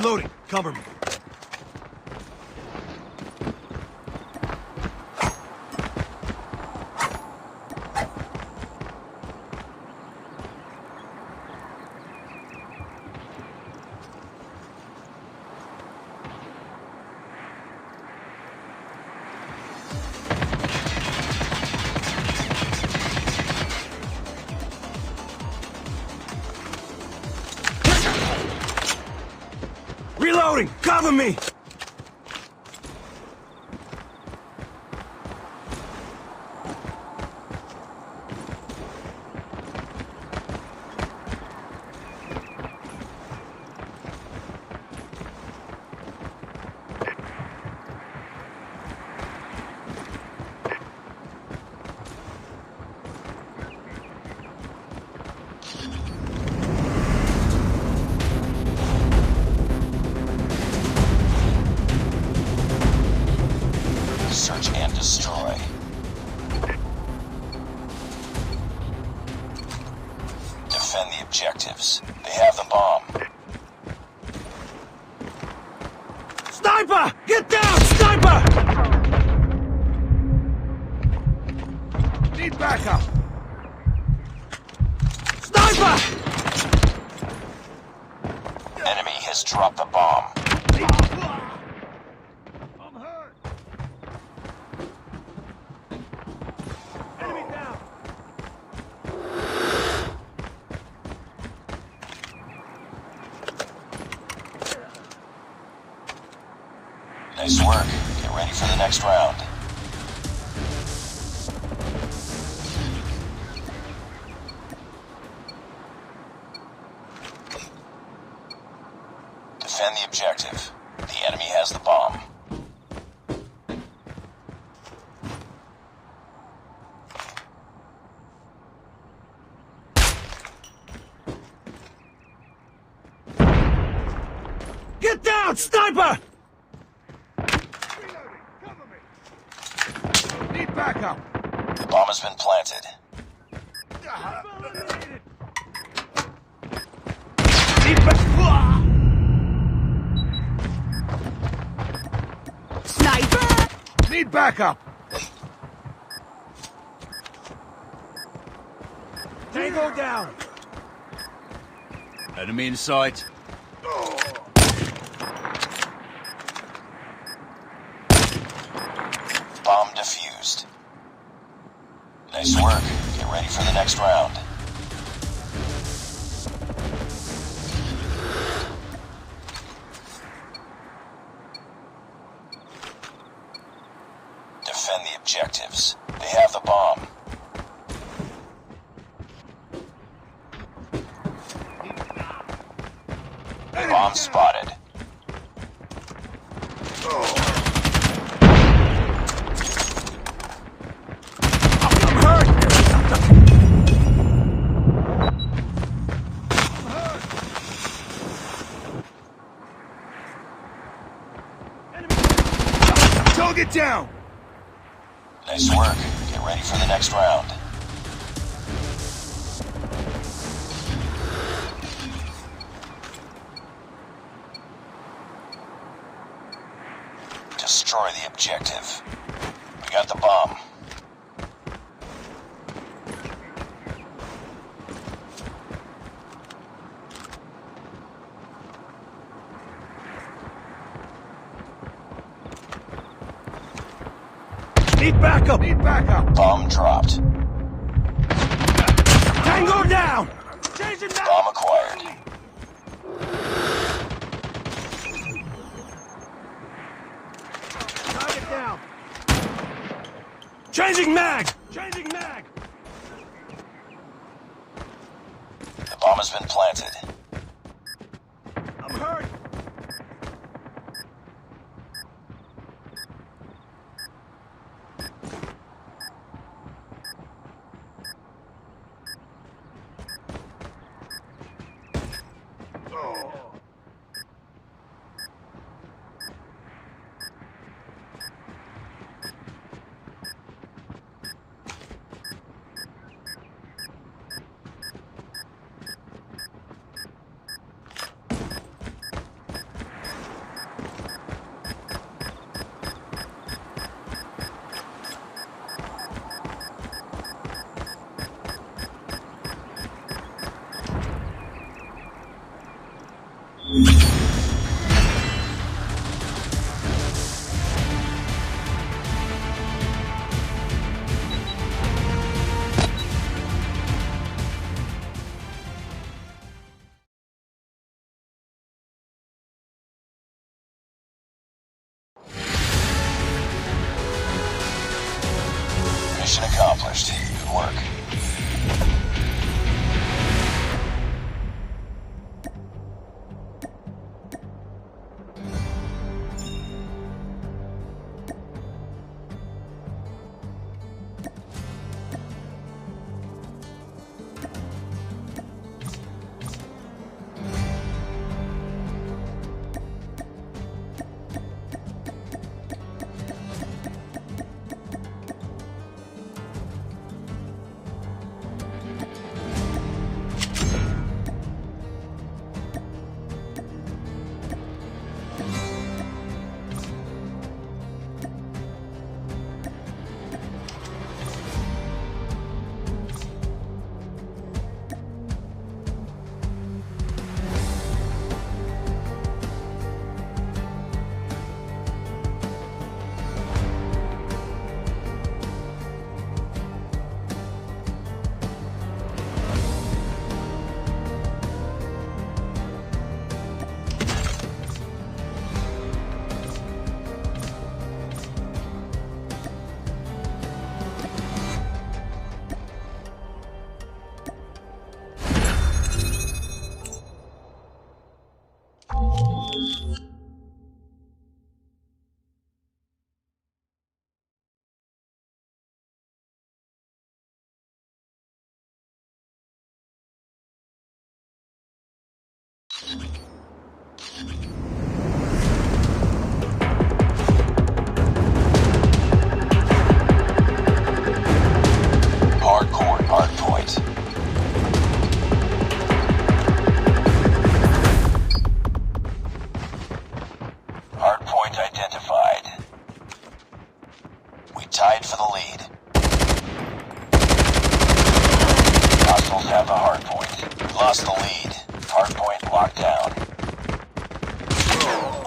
Reloading. Cover me. Reloading! Cover me! Search and destroy. Defend the objectives. They have the bomb. Sniper! Get down! Sniper! Need backup! Sniper! Enemy has dropped the bomb. I'm hurt! Enemy down! Nice work. Get ready for the next round. Defend the objective. The enemy has the bomb. Get down! Sniper! Need backup! The bomb has been planted. Need backup! Sniper! Need backup! Tango down! Enemy in sight. Bomb defused. Nice work. Get ready for the next round. Defend the objectives. They have the bomb. Bomb spotted. I'm hurt! Target down! Nice work. Get ready for the next round. Destroy the objective. We got the bomb. Need backup! Need backup! Bomb dropped. Tango down! Changing now! Bomb acquired. Target down! Changing mag! Changing mag! The bomb has been planted. I'm hurt! Mission accomplished. Good work. Hardcore hardpoint. Hardpoint identified. We tied for the lead. Hostiles have the hardpoint. We lost the lead. Hardpoint locked down.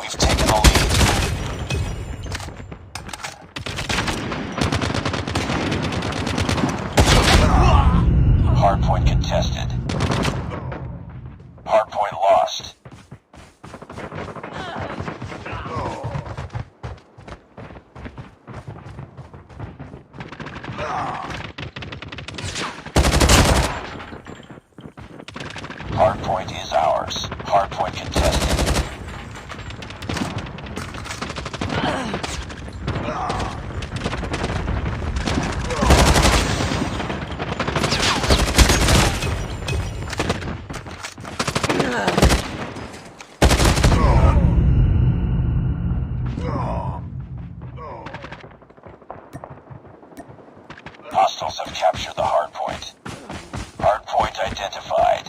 We've taken the lead. Hardpoint contested. Hardpoint lost. Hardpoint is ours. Hardpoint contested. Hostiles have captured the hardpoint. Hardpoint identified.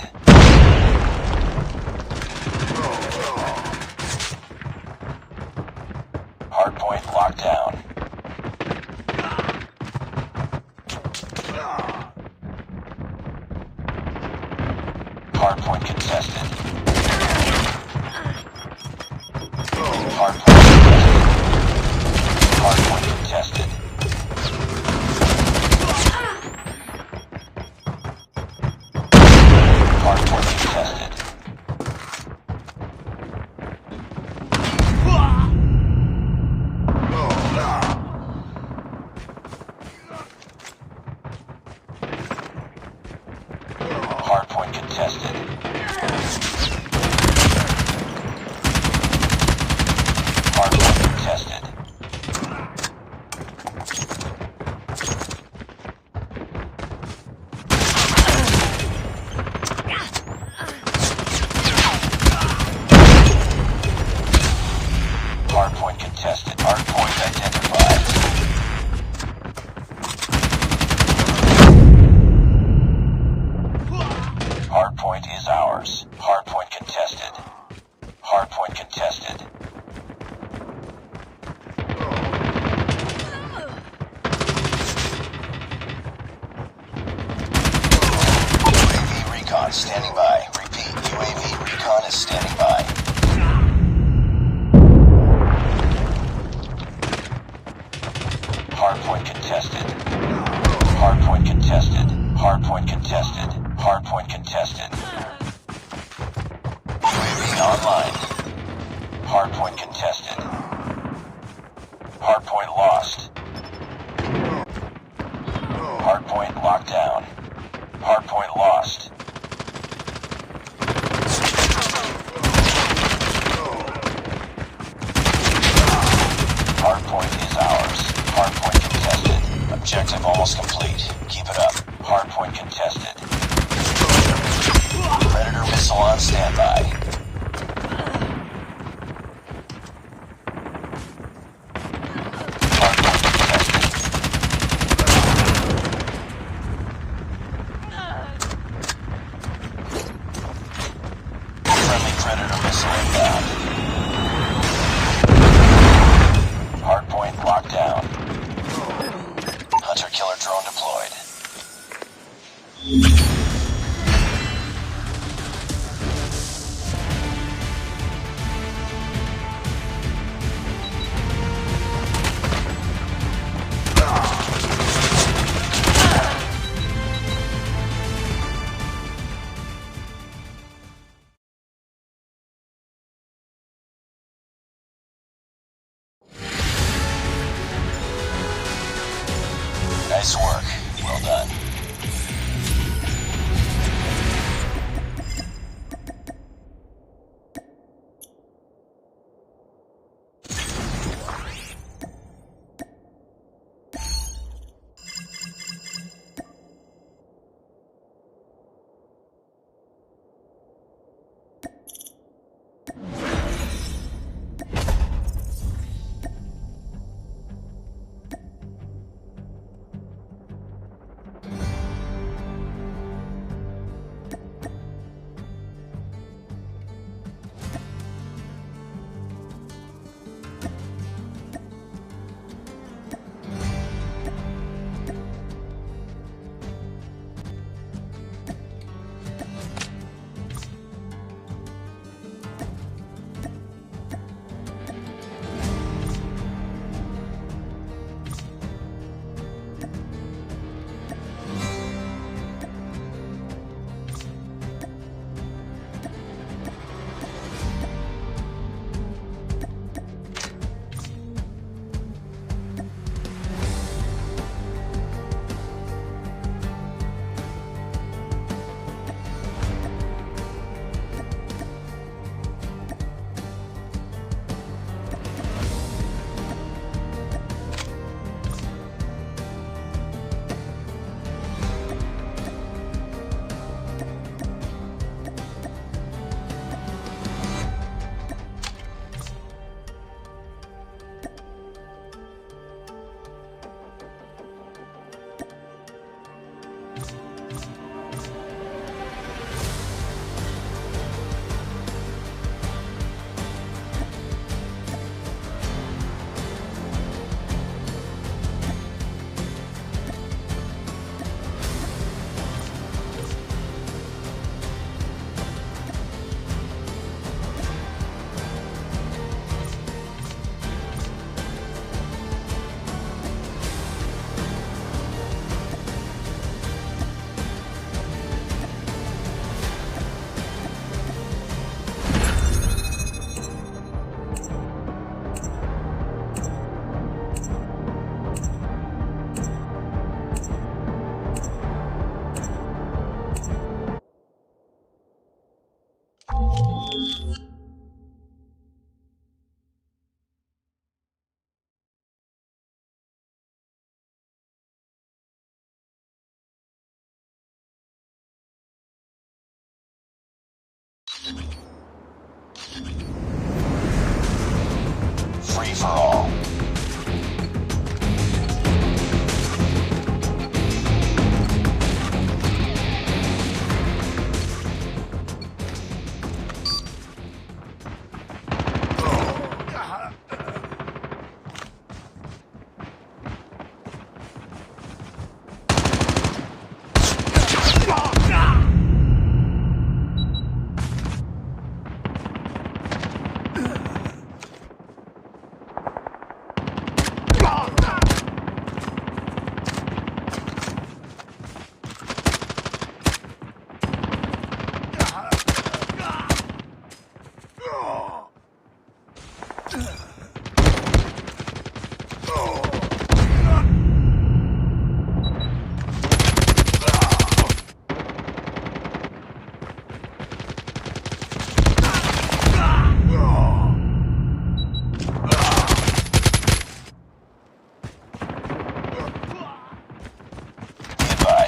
Hardpoint locked down. Hardpoint contested. Hardpoint contested. Hardpoint contested. Hardpoint contested. Hardpoint contested. Hardpoint contested. Hardpoint contested. Hardpoint identified. Hardpoint is ours. Hardpoint contested. Hardpoint contested. UAV recon standing by. Repeat, UAV recon is standing by. Hardpoint contested. Hardpoint contested. Hardpoint contested. Hardpoint contested. UAV online. Hardpoint contested. Hardpoint lost. locked down. Hardpoint lost. Hardpoint is ours. Hardpoint contested. Objective almost complete. Keep it up. Hardpoint contested. Predator missile on standby. Predator missile inbound. Hardpoint locked down. Hunter-killer drone deployed. Nice work. Well done.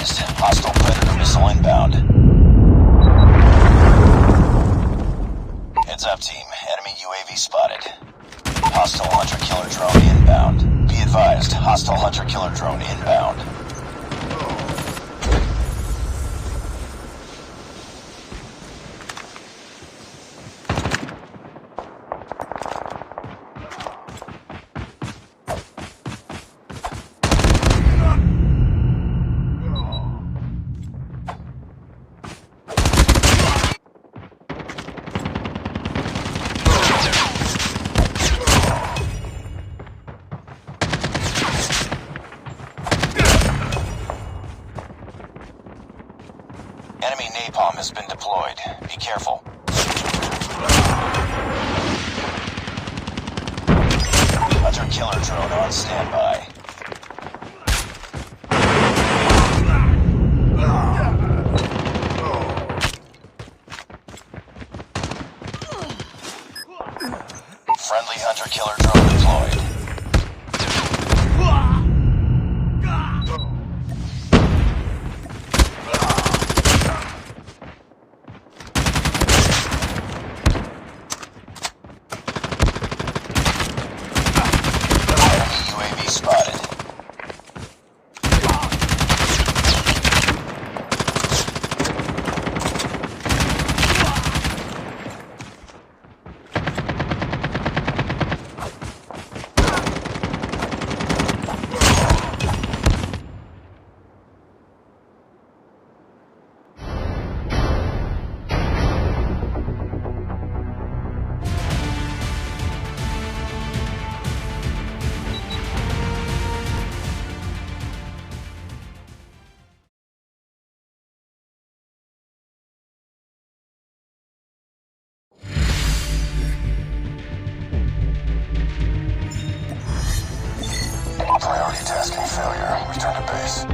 advised. Hostile Predator missile inbound. Heads up, team. Enemy UAV spotted. Hostile hunter-killer drone inbound. Be advised. Hostile hunter-killer drone inbound. Enemy napalm has been deployed. Be careful. Hunter-killer drone on standby. Friendly hunter-killer drone deployed. UAV spotted. Priority tasking failure. Return to base.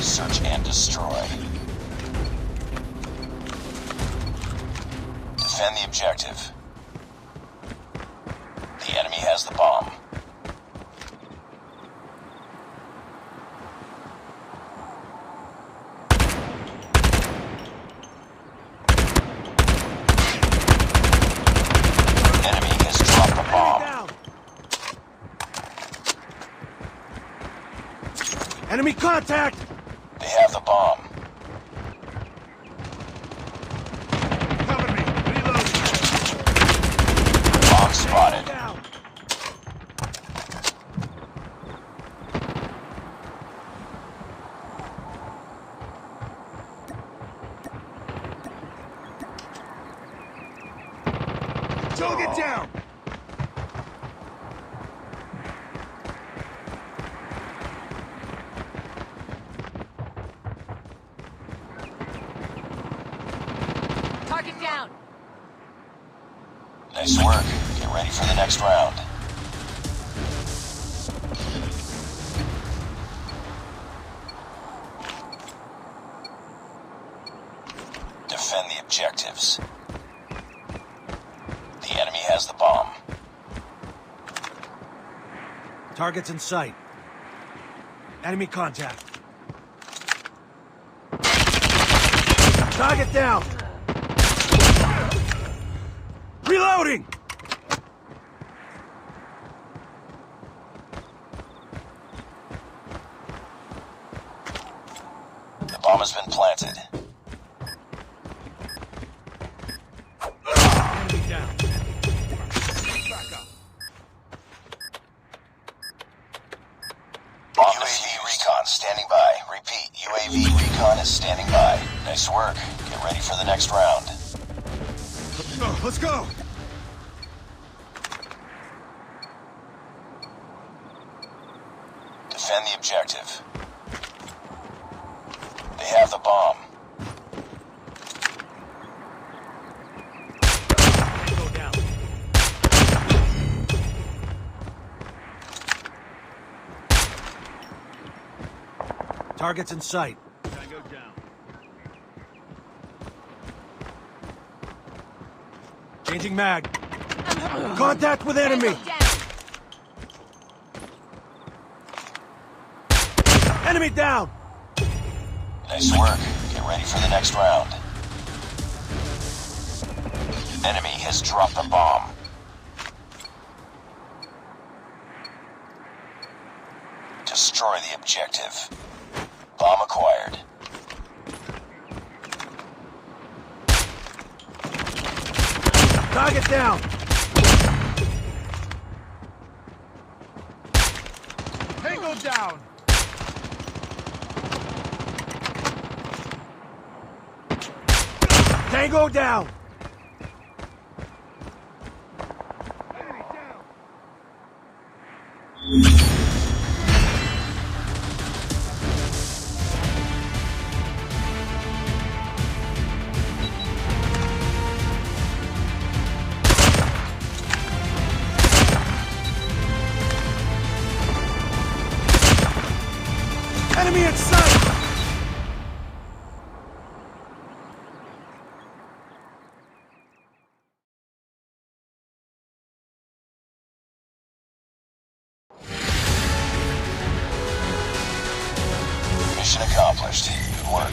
Search and destroy. Defend the objective. The enemy has the bomb. Enemy has dropped the bomb. Down. Enemy contact! They have the bomb. Cover me. Reload. Bomb spotted. Down. Target down. Target down. Nice work. Get ready for the next round. Defend the objectives. The enemy has the bomb. Target's in sight. Enemy contact. Target down. Reloading! The bomb has been planted. Enemy down. Back up. Bomb UAV recon standing by. Repeat, UAV recon is standing by. Nice work. Get ready for the next round. Let's go. Let's go. Defend the objective. They have the bomb. Go down. Target's in sight. Tango down. Changing mag. Contact with enemy. Tango down. Enemy down. Nice work. Get ready for the next round. Enemy has dropped the bomb. Destroy the objective. Bomb acquired. Target down. Tango down. Tango down. Enemy down. Enemy in sight! Mission accomplished. Good work.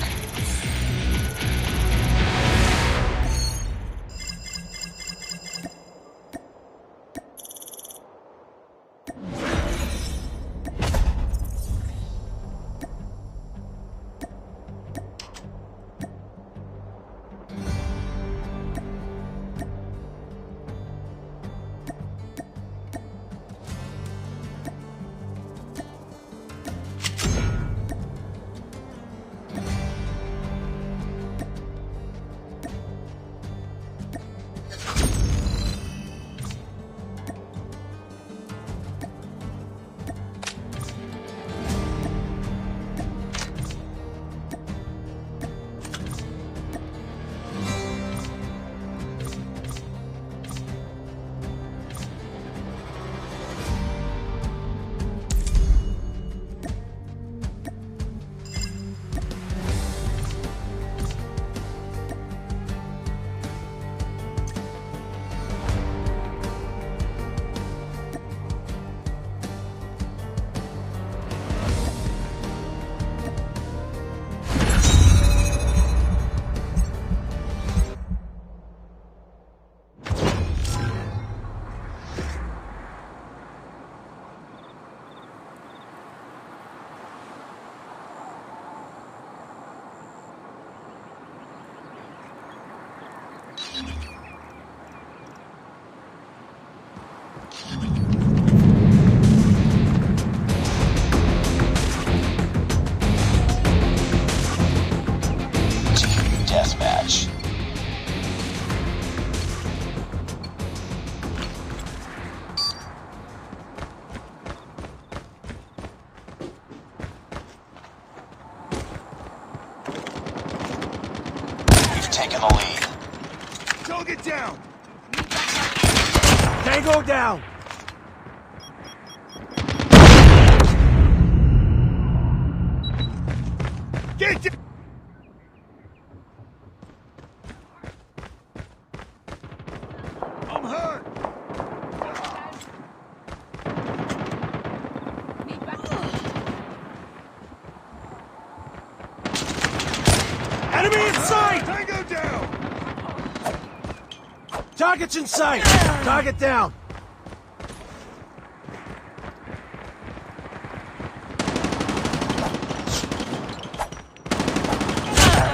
taking the lead. Target down. Tango down. Get down. I'm hurt. Enemy in sight! Tango down! Target's in sight! Target down!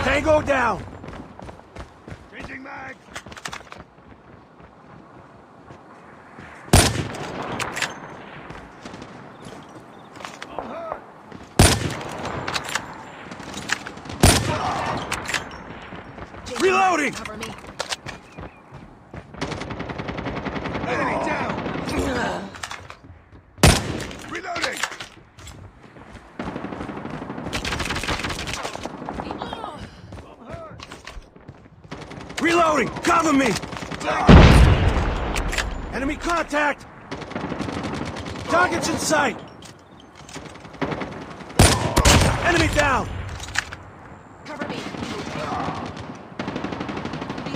Tango down! Changing mag! I'm hurt! Reloading! Cover me. Enemy down! Reloading! I'm hurt! Reloading! Cover me! Enemy contact! Target's in sight! Enemy down! Cover me.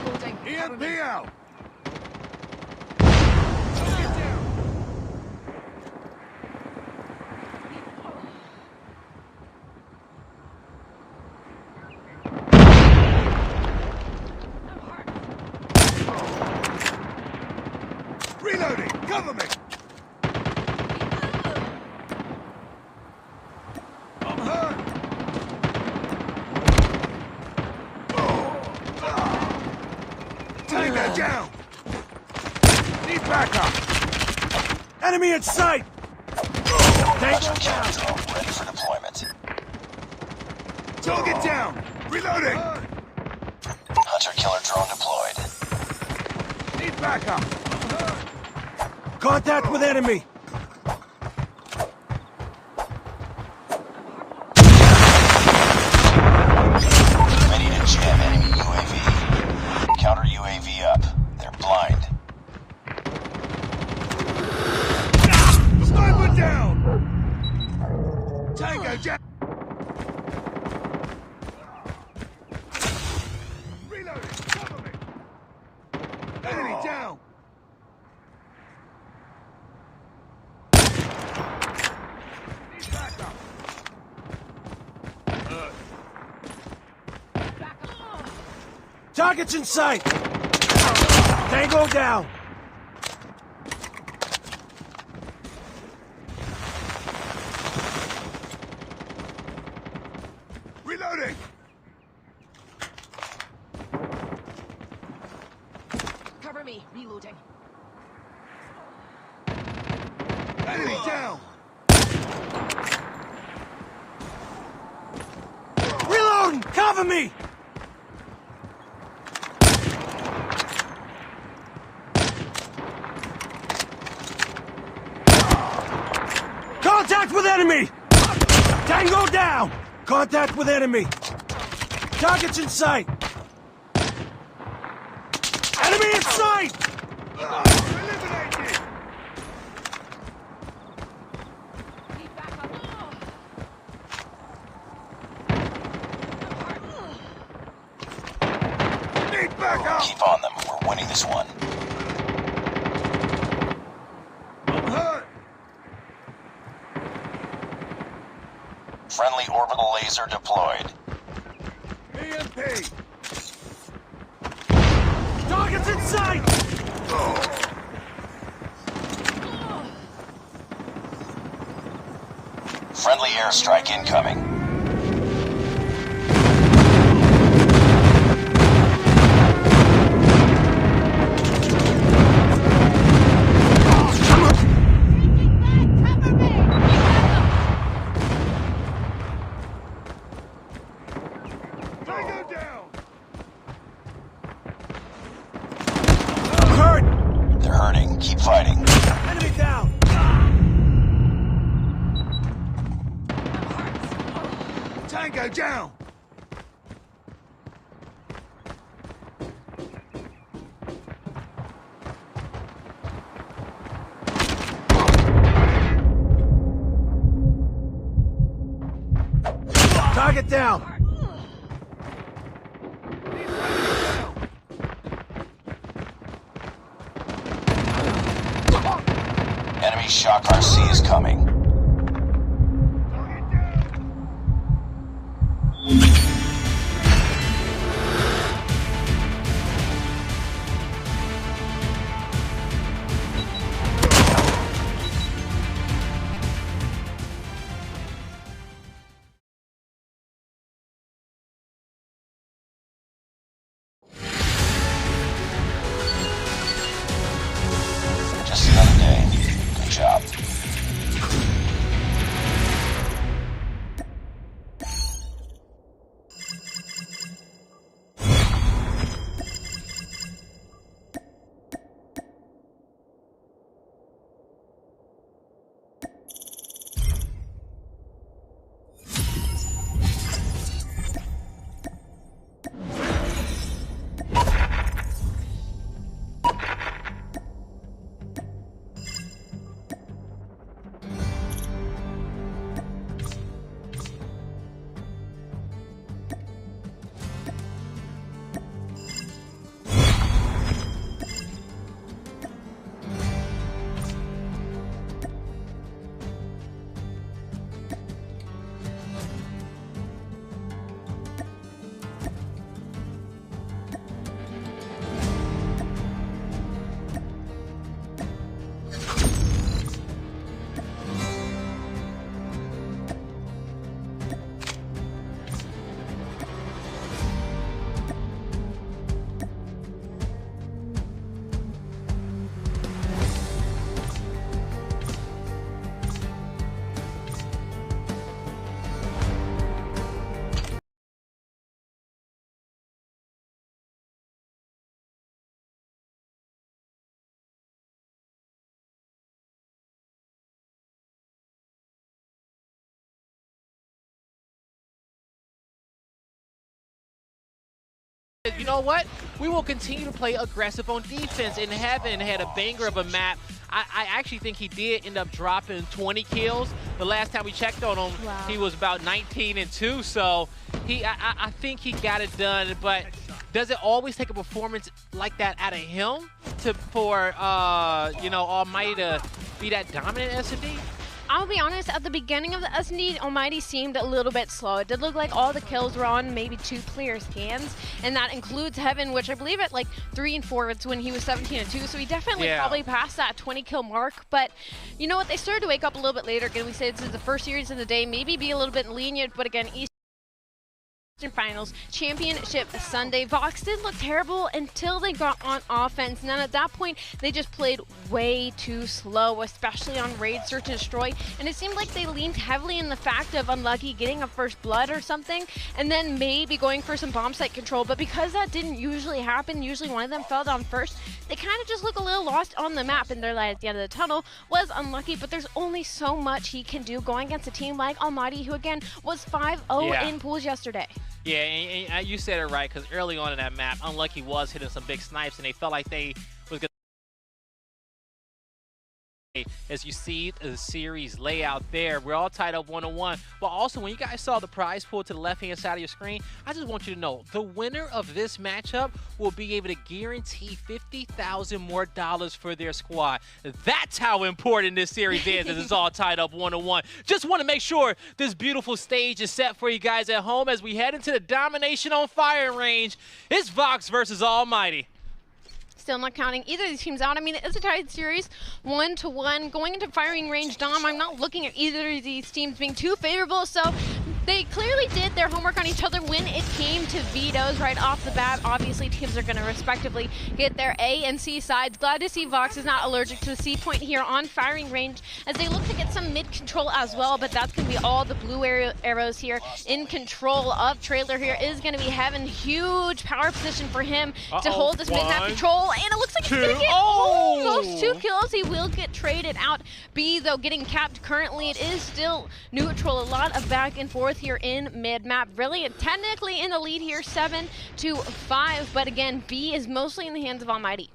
Reloading. Cover EMP me. out! Reloading! Cover me! I'm hurt! Tango down! Need backup! Enemy in sight! Hunter Tango killer down! drone ready for deployment. Target down! Reloading! Hunter killer drone deployed. Need backup! Contact with enemy! Ready to jam enemy UAV. Counter UAV up. They're blind. Sniper down! Tango down! Reloading! Cover me! Enemy down! Need backup! Target's in sight! Tango down! Reloading! Cover me. Reloading. Enemy down! Reloading! Cover me! Contact with enemy! Tango down! Contact with enemy! Target's in sight! Enemy in sight! Eliminated! Need backup. Need backup! Keep on them. We're winning this one. I'm hurt! Friendly orbital laser deployed. EMP! Target's in sight! Friendly airstrike incoming. Cover me. Tango down! I'm hurt! They're hurting. Keep fighting. Enemy down! Tango down! down! Enemy shock RC is coming. Just another day. Good job. You know what? We will continue to play aggressive on defense. And Heaven had a banger of a map. I actually think he did end up dropping 20 kills. The last time we checked on him, wow, he was about 19-2. So I think he got it done. But does it always take a performance like that out of him for you know, Almighty to be that dominant S&D? I'll be honest, at the beginning of the S&D, Almighty seemed a little bit slow. It did look like all the kills were on maybe 2 players' hands, and that includes Heaven, which I believe at like 3 and 4, it's when he was 17-2, so he definitely probably passed that 20 kill mark. But you know what, they started to wake up a little bit later. Again, we say this is the first series of the day, maybe be a little bit lenient, but again, Finals Championship Sunday. Vox didn't look terrible until they got on offense, and then at that point they just played way too slow, especially on raid, search and destroy, and it seemed like they leaned heavily in the fact of unlucky getting a first blood or something, and then maybe going for some bomb site control. But because that didn't usually happen, usually one of them fell down first, they kind of just look a little lost on the map, and their light at the end of the tunnel was unlucky. But there's only so much he can do going against a team like Almighty, who again was 5-0 in pools yesterday. Yeah, and you said it right, because early on in that map, Unlucky was hitting some big snipes, and they felt like they was going to... As you see the series layout there, we're all tied up 1-1. But also, when you guys saw the prize pool to the left-hand side of your screen, I just want you to know, the winner of this matchup will be able to guarantee $50,000 more for their squad. That's how important this series is, as it's all tied up 1-1. Just want to make sure this beautiful stage is set for you guys at home as we head into the domination on firing range. It's Vox versus Almighty. Still not counting either of these teams out. I mean, it's a tied series, 1-1. Going into firing range, Dom, I'm not looking at either of these teams being too favorable, so they clearly did their homework on each other when it came to vetoes right off the bat. Obviously, teams are going to respectively get their A and C sides. Glad to see Vox is not allergic to a C point here on firing range as they look to get some mid control as well, but that's going to be all the blue arrows here in control of trailer. Here is going to be Heaven. Huge power position for him to hold this mid-map control, and it looks like he's going to get almost 2 kills. He will get traded out. B, though, getting capped currently. It is still neutral. A lot of back and forth here in mid-map. Brilliant. Technically in the lead here, 7-5, but again, B is mostly in the hands of Almighty.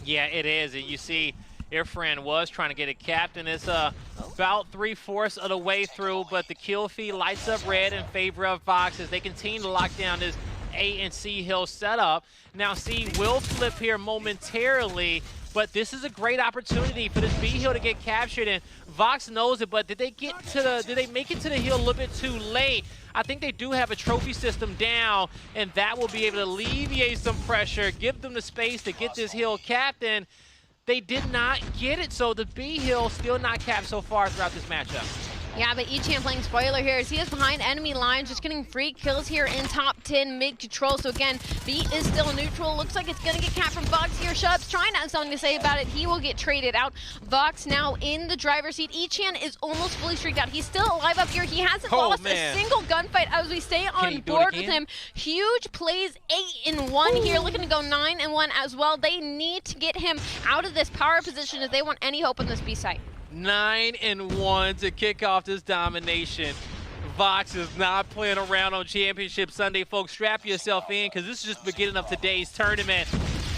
Yeah, it is. And you see, Irfan was trying to get it capped, and it's about 3/4 of the way through, but the kill feed lights up red in favor of Vox as they continue to lock down this A and C hill setup. Now C will flip here momentarily, but this is a great opportunity for this B hill to get captured, and Vox knows it, but did they make it to the hill a little bit too late? I think they do have a trophy system down, and that will be able to alleviate some pressure, give them the space to get this hill capped, and they did not get it, so the B hill still not capped so far throughout this matchup. Yeah, but Ichan playing spoiler here as he is behind enemy lines, just getting free kills here in top 10 mid control. So again, B is still neutral. Looks like it's going to get capped from Vox here. Shub's trying to have something to say about it. He will get traded out. Vox now in the driver's seat. Ichan is almost fully streaked out. He's still alive up here. He hasn't lost a single gunfight as we stay on board with him. Huge plays, 8-1 here, looking to go 9-1 as well. They need to get him out of this power position if they want any hope on this B site. 9-1 to kick off this domination. Vox is not playing around on Championship Sunday, folks. Strap yourself in, because this is just the beginning of today's tournament,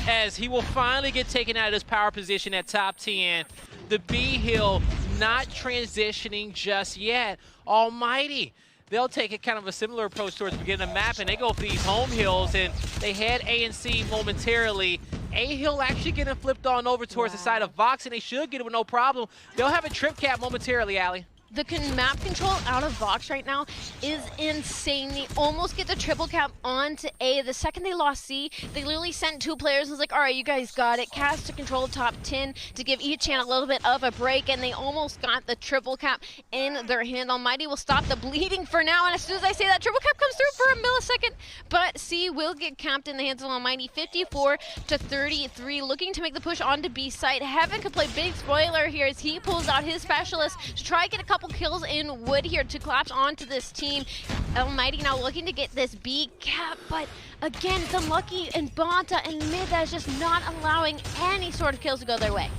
as he will finally get taken out of this power position at top 10. The B hill not transitioning just yet. Almighty, they'll take a kind of a similar approach towards the beginning of the map, and they go for these home hills, and they had A and C momentarily. A hill actually getting flipped on over towards the side of Vox, and they should get it with no problem. They'll have a trip cap momentarily, Allie. The map control out of Vox right now is insane. They almost get the triple cap onto A. The second they lost C, they literally sent 2 players and was like, all right, you guys got it. Cast to control top 10 to give Ichan a little bit of a break, and they almost got the triple cap in their hand. Almighty will stop the bleeding for now, and as soon as I say that, triple cap comes through for a millisecond, but C will get capped in the hands of Almighty. 54-33, looking to make the push onto B site. Heaven could play big spoiler here as he pulls out his specialist to try to get a couple kills in wood here to collapse onto this team. Almighty now looking to get this B cap, but again, it's unlucky, and Bonta and mid that is just not allowing any sort of kills to go their way.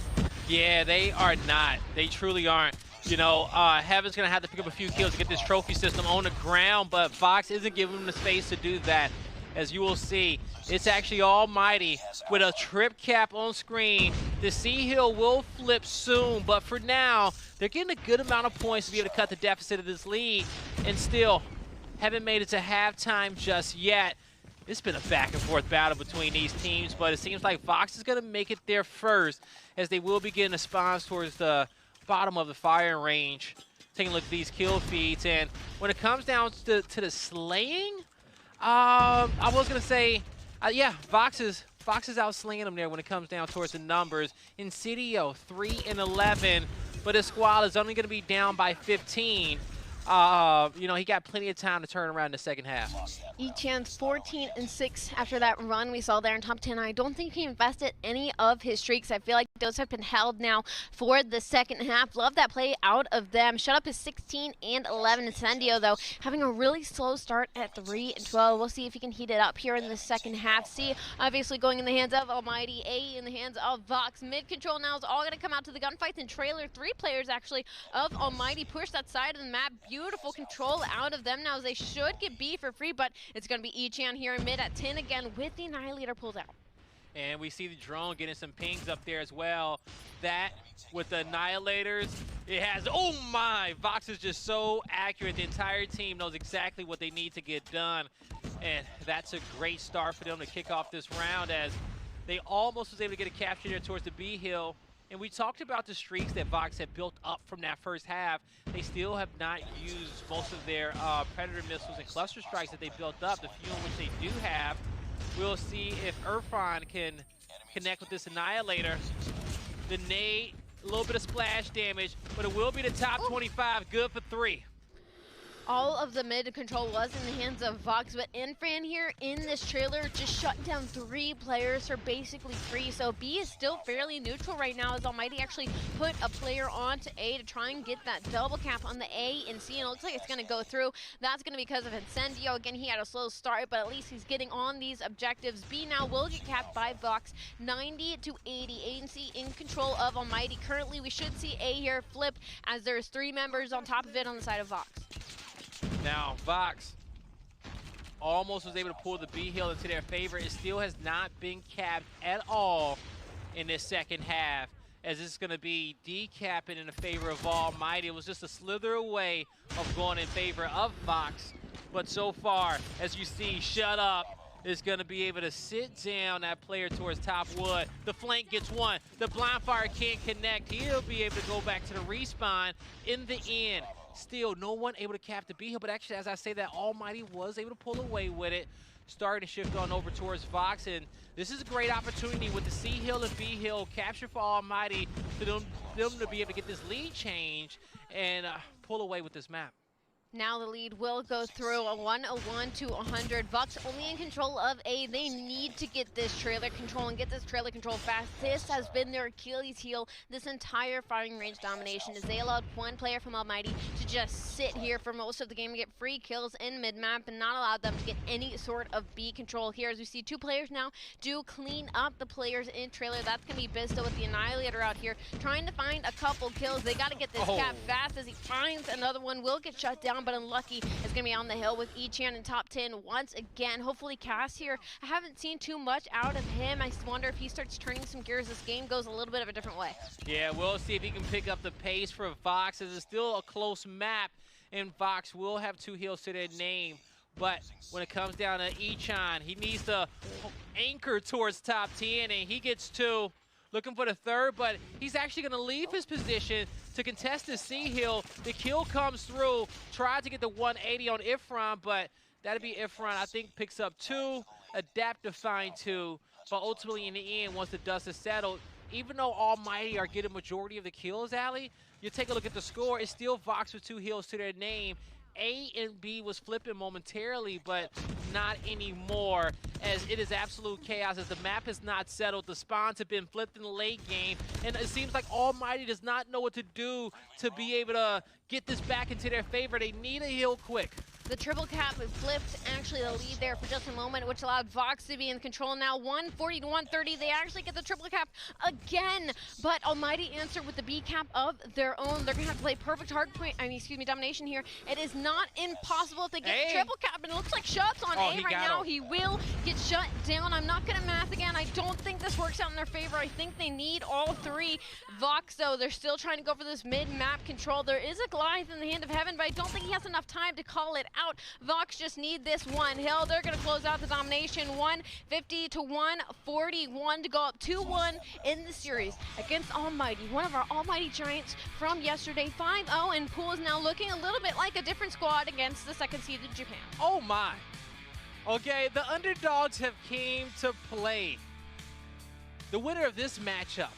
Yeah, they are not. They truly aren't. You know, Heaven's going to have to pick up a few kills to get this trophy system on the ground, but Vox isn't giving them the space to do that. As you will see, it's actually Almighty with a trip cap on screen. The C hill will flip soon, but for now, they're getting a good amount of points to be able to cut the deficit of this lead, and still haven't made it to halftime just yet. It's been a back and forth battle between these teams, but it seems like Vox is going to make it there first, as they will be getting the spawns towards the bottom of the firing range. Taking a look at these kill feeds, and when it comes down to the slaying, I was going to say, yeah, Vox is out slinging them there when it comes down towards the numbers. Insidio, 3-11, but his squad is only going to be down by 15. You know, he got plenty of time to turn around in the second half. Ichan's 14-6 after that run we saw there in top 10. I don't think he invested any of his streaks. I feel like those have been held now for the second half. Love that play out of them. Shut up is 16-11. Incendio, though, having a really slow start at 3-12. We'll see if he can heat it up here in the second half. C, obviously going in the hands of Almighty. A in the hands of Vox. Mid control now is all going to come out to the gunfights, and trailer 3 players actually of Almighty push that side of the map. Beautiful control out of them now, as they should get B for free, but it's going to be Ichan here in mid at 10 again with the Annihilator pulled out. And we see the drone getting some pings up there as well. That, with the Annihilators, it has, oh my, Vox is just so accurate. The entire team knows exactly what they need to get done. And that's a great start for them to kick off this round, as they almost was able to get a capture there towards the B hill. And we talked about the streaks that Vox had built up from that first half. They still have not used most of their Predator missiles and cluster strikes that they built up, the few in which they do have. We'll see if Irfan can connect with this Annihilator. The nade, a little bit of splash damage, but it will be the top 25, good for 3. All of the mid control was in the hands of Vox, but Infran here in this trailer just shut down 3 players for basically free. So B is still fairly neutral right now, as Almighty actually put a player onto A to try and get that double cap on the A and C, and it looks like it's going to go through. That's going to be because of Incendio. Again, he had a slow start, but at least he's getting on these objectives. B now will get capped by Vox, 90-80. A and C in control of Almighty. Currently, we should see A here flip, as there's 3 members on top of it on the side of Vox. Now, Vox almost was able to pull the B hill into their favor. It still has not been capped at all in this second half, as it's going to be decapping in the favor of Almighty. It was just a slither away of going in favor of Vox. But so far, as you see, Shut Up is going to be able to sit down that player towards top wood. The flank gets one. The blind fire can't connect. He'll be able to go back to the respawn in the end. Still, no one able to cap the B hill, but actually, as I say that, Almighty was able to pull away with it. Starting to shift on over towards Vox, and this is a great opportunity with the C hill and B hill capture for Almighty for them to be able to get this lead change and pull away with this map. Now the lead will go through a 101 to 100. Vox only in control of A. They need to get this trailer control and get this trailer control fast. This has been their Achilles heel this entire firing range domination, as they allowed one player from Almighty to just sit here for most of the game and get free kills in mid-map and not allow them to get any sort of B control here. As we see, two players now do clean up the players in trailer. That's going to be Bisto with the Annihilator out here trying to find a couple kills. They got to get this cap fast. As he finds another one, will get shut down, but unlucky is going to be on the hill with Echan in top 10 once again. Hopefully Cass here, I haven't seen too much out of him. I wonder if he starts turning some gears. This game goes a little bit of a different way. Yeah, we'll see if he can pick up the pace for Vox, as it's still a close map, and Vox will have two hills to their name. But when it comes down to Echan, he needs to anchor towards top 10, and he gets two. Looking for the third, but he's actually going to leave his position to contest the C hill. The kill comes through. Tried to get the 180 on Ifron, but that'll be Ifron, I think, picks up two. Adapt to find two. But ultimately, in the end, once the dust is settled, even though Almighty are getting majority of the kills, Allie, you take a look at the score, it's still Vox with two hills to their name. A and B was flipping momentarily, but not anymore, as it is absolute chaos as the map has not settled. The spawns have been flipped in the late game, and it seems like Almighty does not know what to do to be able to get this back into their favor. They need a heal quick. The triple cap flipped actually the lead there for just a moment, which allowed Vox to be in control now. 140 to 130. They actually get the triple cap again, but Almighty answered with the B cap of their own. They're gonna have to play perfect domination here. It is not impossible if they get triple cap, and it looks like Shut's on A right now. He will get shut down. I'm not gonna math again. I don't think this works out in their favor. I think they need all three. Vox, though, they're still trying to go for this mid-map control. There is a Goliath in the hand of heaven, but I don't think he has enough time to call it out. Vox just need this one hill. They're going to close out the domination. 150 to 141 to go up 2-1 in the series against Almighty, one of our Almighty Giants from yesterday. 5-0, and Pool is now looking a little bit like a different squad against the second seeded Japan. Oh my. Okay, the underdogs have came to play. The winner of this matchup,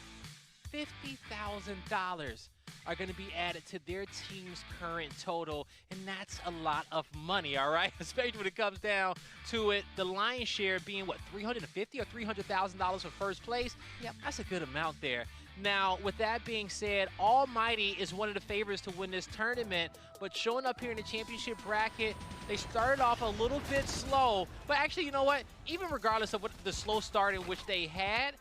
$50,000 are going to be added to their team's current total, and that's a lot of money, all right? Especially when it comes down to it, the lion's share being, what, $350,000 or $300,000 for first place? Yep. That's a good amount there. Now, with that being said, Almighty is one of the favorites to win this tournament, but showing up here in the championship bracket, they started off a little bit slow, but actually, you know what? Even regardless of what the slow start in which they had,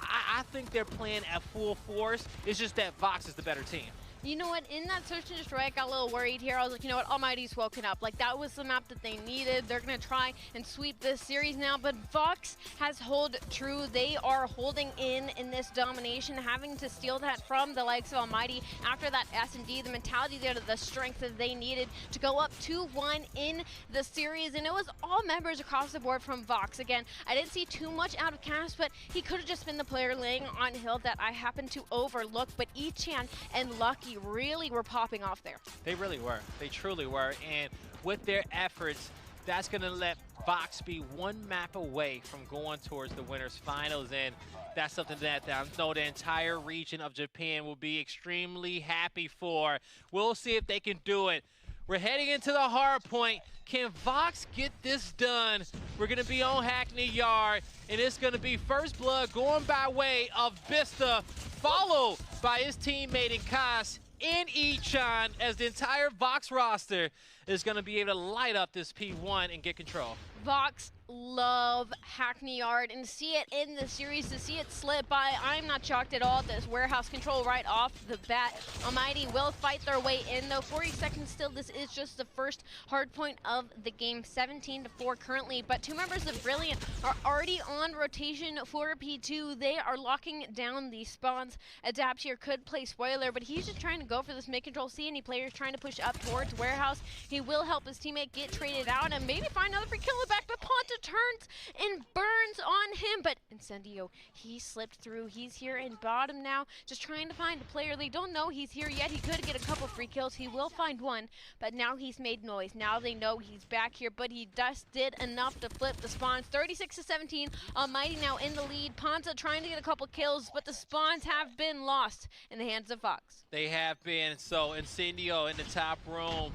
I think they're playing at full force. It's just that Vox is the better team. You know what, in that search and destroy, I got a little worried here. I was like, you know what, Almighty's woken up. Like, that was the map that they needed. They're going to try and sweep this series now, but Vox has held true. They are holding in this domination, having to steal that from the likes of Almighty after that S&D, the mentality there, the strength that they needed to go up 2-1 in the series, and it was all members across the board from Vox. Again, I didn't see too much out of Cass, but he could have just been the player laying on hill that I happened to overlook, but Echan and Lucky really were popping off there. They really were. They truly were. And with their efforts, that's going to let Vox be one map away from going towards the winners finals. And that's something that I know the entire region of Japan will be extremely happy for. We'll see if they can do it. We're heading into the hard point. Can Vox get this done? We're going to be on Hackney Yard, and it's going to be first blood going by way of Bista, followed by his teammate in Kas and Echan, as the entire Vox roster is going to be able to light up this P1 and get control. Vox love Hackney Yard and see it in the series, to see it slip by. I'm not shocked at all. This warehouse control right off the bat. Almighty will fight their way in though. 40 seconds still. This is just the first hard point of the game. 17-4 currently, but two members of Brilliant are already on rotation for P2. They are locking down the spawns. Adapt here could play spoiler, but he's just trying to go for this mid-control. See any players trying to push up towards warehouse. He will help his teammate get traded out and maybe find another free kill back, but Ponta turns and burns on him, but Incendio, he slipped through. He's here in bottom now, just trying to find a player. They don't know he's here yet. He could get a couple free kills. He will find one, but now he's made noise. Now they know he's back here, but he just did enough to flip the spawns. 36-17, Almighty now in the lead. Ponta trying to get a couple kills, but the spawns have been lost in the hands of Fox. They have been. So Incendio in the top room,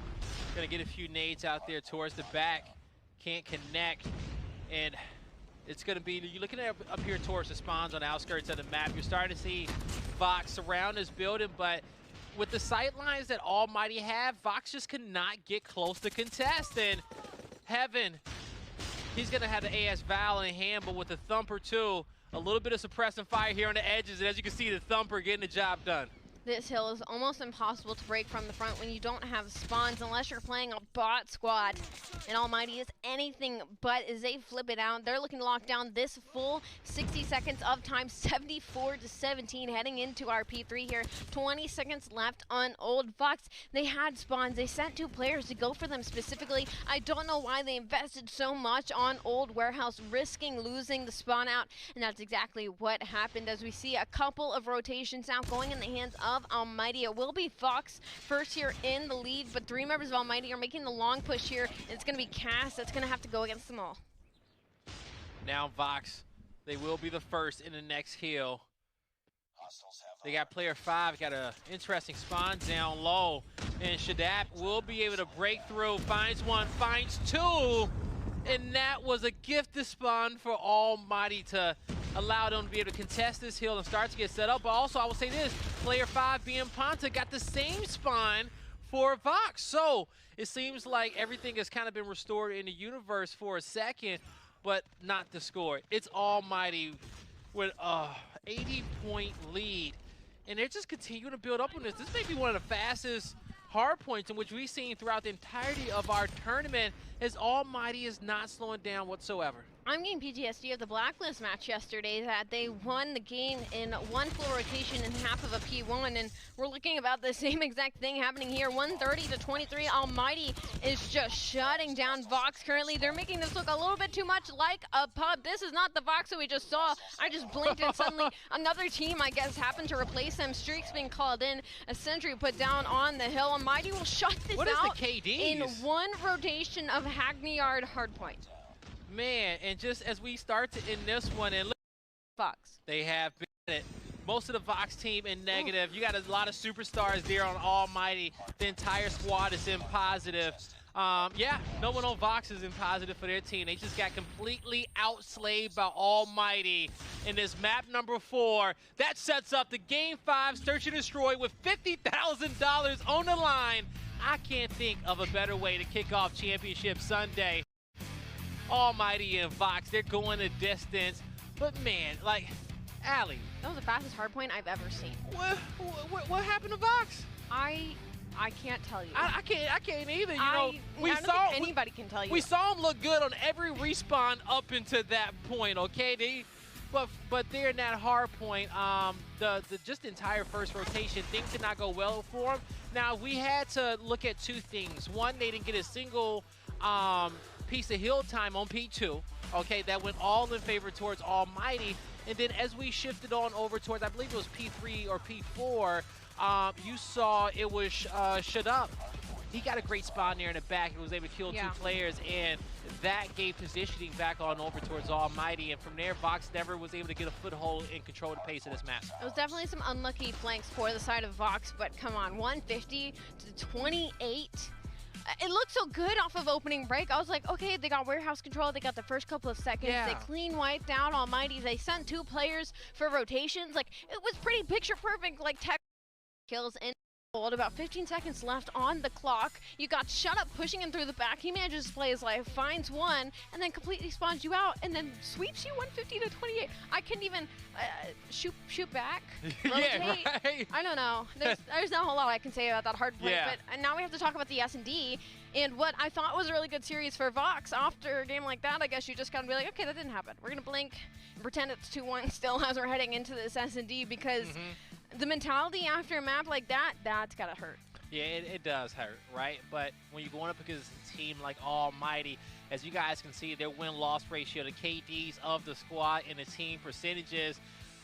gonna get a few nades out there towards the back. Can't connect, and it's going to be, you're looking at up here towards the spawns on the outskirts of the map. You're starting to see Vox surround this building, but with the sight lines that Almighty have, Vox just cannot get close to contest. And Heaven, he's going to have the AS Val in hand, but with the Thumper too, a little bit of suppressing fire here on the edges, and as you can see, the Thumper getting the job done. This hill is almost impossible to break from the front when you don't have spawns unless you're playing a bot squad. And Almighty is anything but as they flip it out. They're looking to lock down this full 60 seconds of time, 74-17, heading into our P3 here. 20 seconds left on Old Fox. They had spawns. They sent two players to go for them specifically. I don't know why they invested so much on Old Warehouse, risking losing the spawn out. And that's exactly what happened as we see a couple of rotations now going in the hands of Almighty. It will be Fox first here in the lead, but three members of Almighty are making the long push here. And it's going to be Cass that's going to have to go against them all. Now Vox, they will be the first in the next hill. They got player 5, got an interesting spawn down low, and Shadap will be able to break through, finds one, finds two, and that was a gifted spawn for Almighty to allow them to be able to contest this hill and start to get set up. But also, I will say this, player 5 being Ponta got the same spawn for Vox. So it seems like everything has kind of been restored in the universe for a second, but not the score. It's Almighty with a 80-point lead, and they're just continuing to build up on this. This may be one of the fastest hard points in which we've seen throughout the entirety of our tournament, as Almighty is not slowing down whatsoever. I'm getting PTSD of the Blacklist match yesterday, that they won the game in one full rotation in half of a P1, and we're looking about the same exact thing happening here. 130-23, Almighty is just shutting down Vox currently. They're making this look a little bit too much like a pub. This is not the Vox that we just saw. I just blinked and suddenly another team, I guess, happened to replace them. Streaks being called in, a sentry put down on the hill. Almighty will shut this out the KDs? in one rotation of Hackney Yard hardpoint. Man, and just as we start to end this one, and look, Fox. They have been it. Most of the Vox team in negative. You got a lot of superstars there on Almighty. The entire squad is in positive. Yeah, no one on Vox is in positive for their team. They just got completely outslaved by Almighty in this map number 4. That sets up the Game 5 Search and Destroy with $50,000 on the line. I can't think of a better way to kick off Championship Sunday. Almighty and Vox, they're going the distance. But man, like, Allie. That was the fastest hardpoint I've ever seen. What happened to Vox? I can't tell you. I can't either. You know, I don't think anybody can tell you. We saw them look good on every respawn up into that point. Okay, but they're in that hard point. The just entire first rotation, things did not go well for them. Now we had to look at two things. One, they didn't get a single piece of hill time on P2. Okay, that went all in favor towards Almighty. And then as we shifted on over towards, I believe it was P3 or P4, you saw it was Shadap. He got a great spawn there in the back. He was able to kill two players, and that gave positioning back on over towards Almighty. And from there, Vox never was able to get a foothold and control the pace of this map. It was definitely some unlucky flanks for the side of Vox, but come on, 150 to 28. It looked so good off of opening break. I was like, okay, they got warehouse control. They got the first couple of seconds. Yeah. They clean wiped out Almighty. They sent two players for rotations. Like, it was pretty picture perfect, like tech kills in About 15 seconds left on the clock. You got Shut Up pushing him through the back. He manages to play his life, finds one, and then completely spawns you out, and then sweeps you 150 to 28. I couldn't even shoot back, rotate. Yeah, right. I don't know. There's not a whole lot I can say about that hard break, Yeah. but now we have to talk about the S&D. And what I thought was a really good series for Vox, after a game like that, I guess you just kind of be like, okay, that didn't happen. We're going to blink and pretend it's 2-1 still as we're heading into this S&D, because the mentality after a map like that, that's got to hurt. Yeah, it does hurt, right? But when you're going up against a team like Almighty, as you guys can see, their win-loss ratio, the KDs of the squad and the team percentages,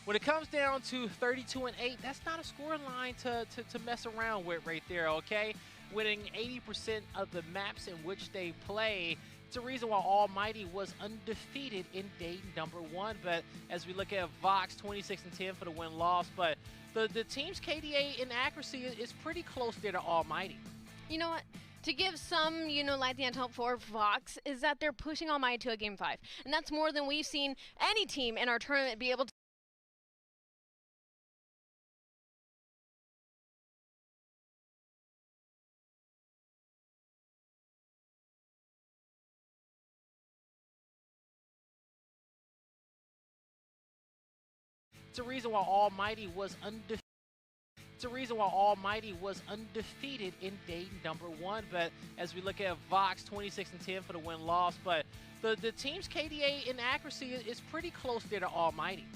when it comes down to 32-8, that's not a score line to mess around with right there, okay? Winning 80% of the maps in which they play. It's a reason why Almighty was undefeated in day number 1. But as we look at Vox, 26-10 for the win-loss, but the team's KDA in accuracy is pretty close there to Almighty. You know what? To give some, light the end hope for Vox is that they're pushing Almighty to a Game 5. And that's more than we've seen any team in our tournament be able to. It's a reason why Almighty was undefeated. It's a reason why Almighty was undefeated in day number 1. But as we look at Vox, 26-10 for the win-loss, but the team's KDA in accuracy is pretty close there to Almighty.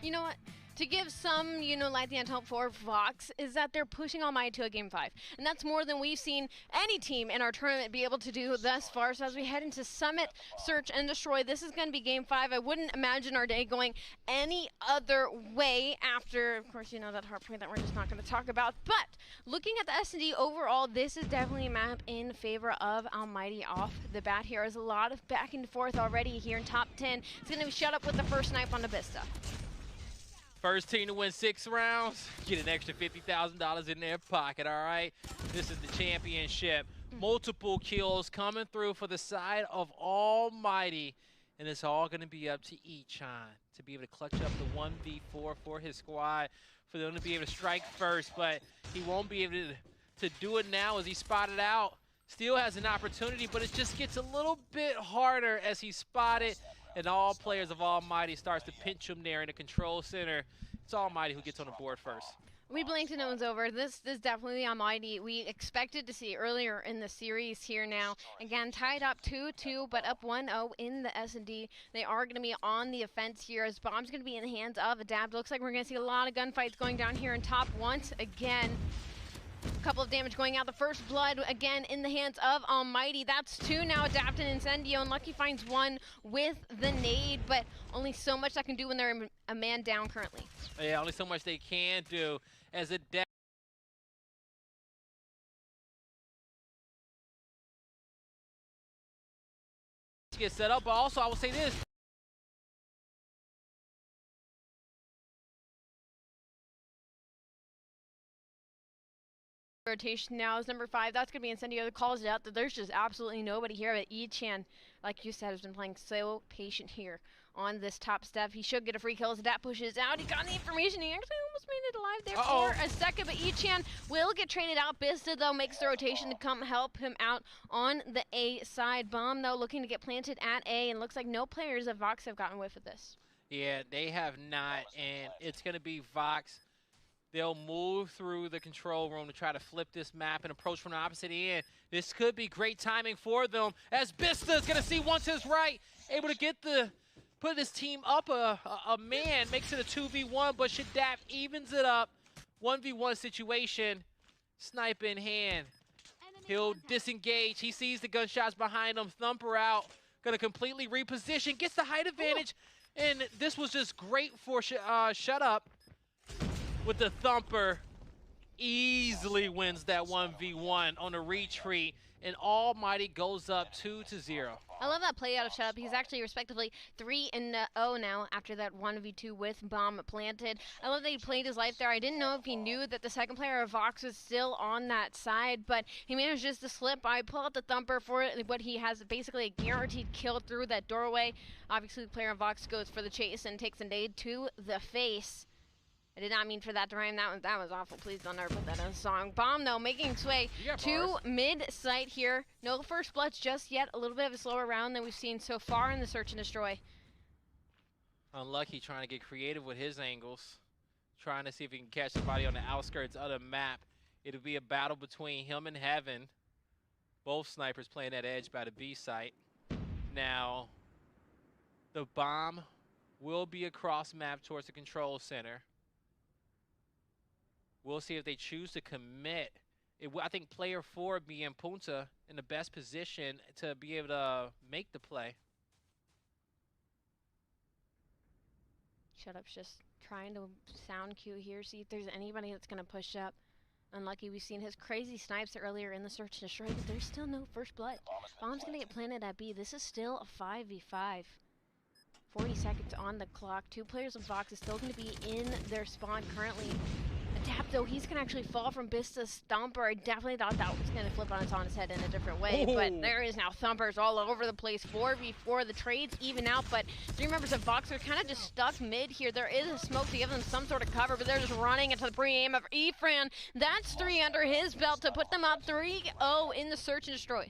You know what? To give some, light the end hope for Vox is that they're pushing Almighty to a Game 5. And that's more than we've seen any team in our tournament be able to do thus far. So as we head into Summit, Search, and Destroy, this is going to be Game 5. I wouldn't imagine our day going any other way after, of course, that hard point that we're just not going to talk about. But looking at the S&D overall, this is definitely a map in favor of Almighty off the bat here. There's a lot of back and forth already here in top 10. It's going to be Shut Up with the first snipe on the Vista. First team to win 6 rounds, get an extra $50,000 in their pocket, all right? This is the championship. Multiple kills coming through for the side of Almighty, and it's all going to be up to Echan to be able to clutch up the 1v4 for his squad, for them to be able to strike first, but he won't be able to do it now as he's spotted out. Still has an opportunity, but it just gets a little bit harder as he's spotted. And all players of Almighty starts to pinch him there in the control center. It's Almighty who gets on the board first. We blinked and it was over. This is definitely Almighty. We expected to see earlier in the series here now. Again, tied up 2-2, but up 1-0 in the S&D. They are going to be on the offense here as Bomb's going to be in the hands of Adapt. Looks like we're going to see a lot of gunfights going down here in top once again. A couple of damage going out. The first blood again in the hands of Almighty. That's 2 now. Adapt and Incendio, and Lucky finds 1 with the nade, but only so much that can do when they're a man down currently. Yeah, only so much they can do as Adapt get set up. But also, I will say this. Rotation now is number 5. That's going to be Incendio that calls it out that there's just absolutely nobody here. But Echan, like you said, has been playing so patient here on this top step. He should get a free kill as that pushes out. He got the information. He actually almost made it alive there for a second. But Echan will get traded out. Bista, though, makes the rotation to come help him out on the A side. Bomb, though, looking to get planted at A. And looks like no players of Vox have gotten whiff of this. Yeah, they have not. And it's going to be Vox. They'll move through the control room to try to flip this map and approach from the opposite end. This could be great timing for them as Bista is going to see one to his right, able to put his team up a man, makes it a 2v1, but Shadap evens it up. 1v1 situation, snipe in hand. He'll disengage. He sees the gunshots behind him. Thumper out, going to completely reposition, gets the height advantage, and this was just great for Shut Up. With the Thumper, easily wins that 1v1 on a retreat, and Almighty goes up 2-0. I love that play out of Shut Up. He's actually respectively 3-0 now after that 1v2 with Bomb planted. I love that he played his life there. I didn't know if he knew that the second player of Vox was still on that side, but he manages to slip. I pull out the Thumper for it, what he has basically a guaranteed kill through that doorway. Obviously, the player of Vox goes for the chase and takes a nade to the face. I did not mean for that to rhyme. That was awful. Please don't ever put that in a song. Bomb, though, making its way You got to bars. mid-site here. No first bloods just yet. A little bit of a slower round than we've seen so far in the search and destroy. Unlucky trying to get creative with his angles. Trying to see if he can catch somebody on the outskirts of the map. It'll be a battle between him and Heaven. Both snipers playing that edge by the B site. Now, the bomb will be across map towards the control center. We'll see if they choose to commit. I think player 4 being Punta in the best position to be able to make the play. Shut Up's just trying to sound cue here, see if there's anybody that's going to push up. Unlucky, we've seen his crazy snipes earlier in the search and destroy, but there's still no first blood. Bomb's going to get planted at B. This is still a 5v5. 40 seconds on the clock. 2 players of Vox is still going to be in their spawn currently. Adapt, though, he's going to actually fall from Bista's Thumper. I definitely thought that was going to flip on his head in a different way, but there is now Thumpers all over the place. 4v4, the trades even out, but 3 members of Vox are kind of just stuck mid here. There is a smoke to give them some sort of cover, but they're just running into the pre-aim of Efran. That's 3 under his belt to put them up 3-0 in the search and destroy.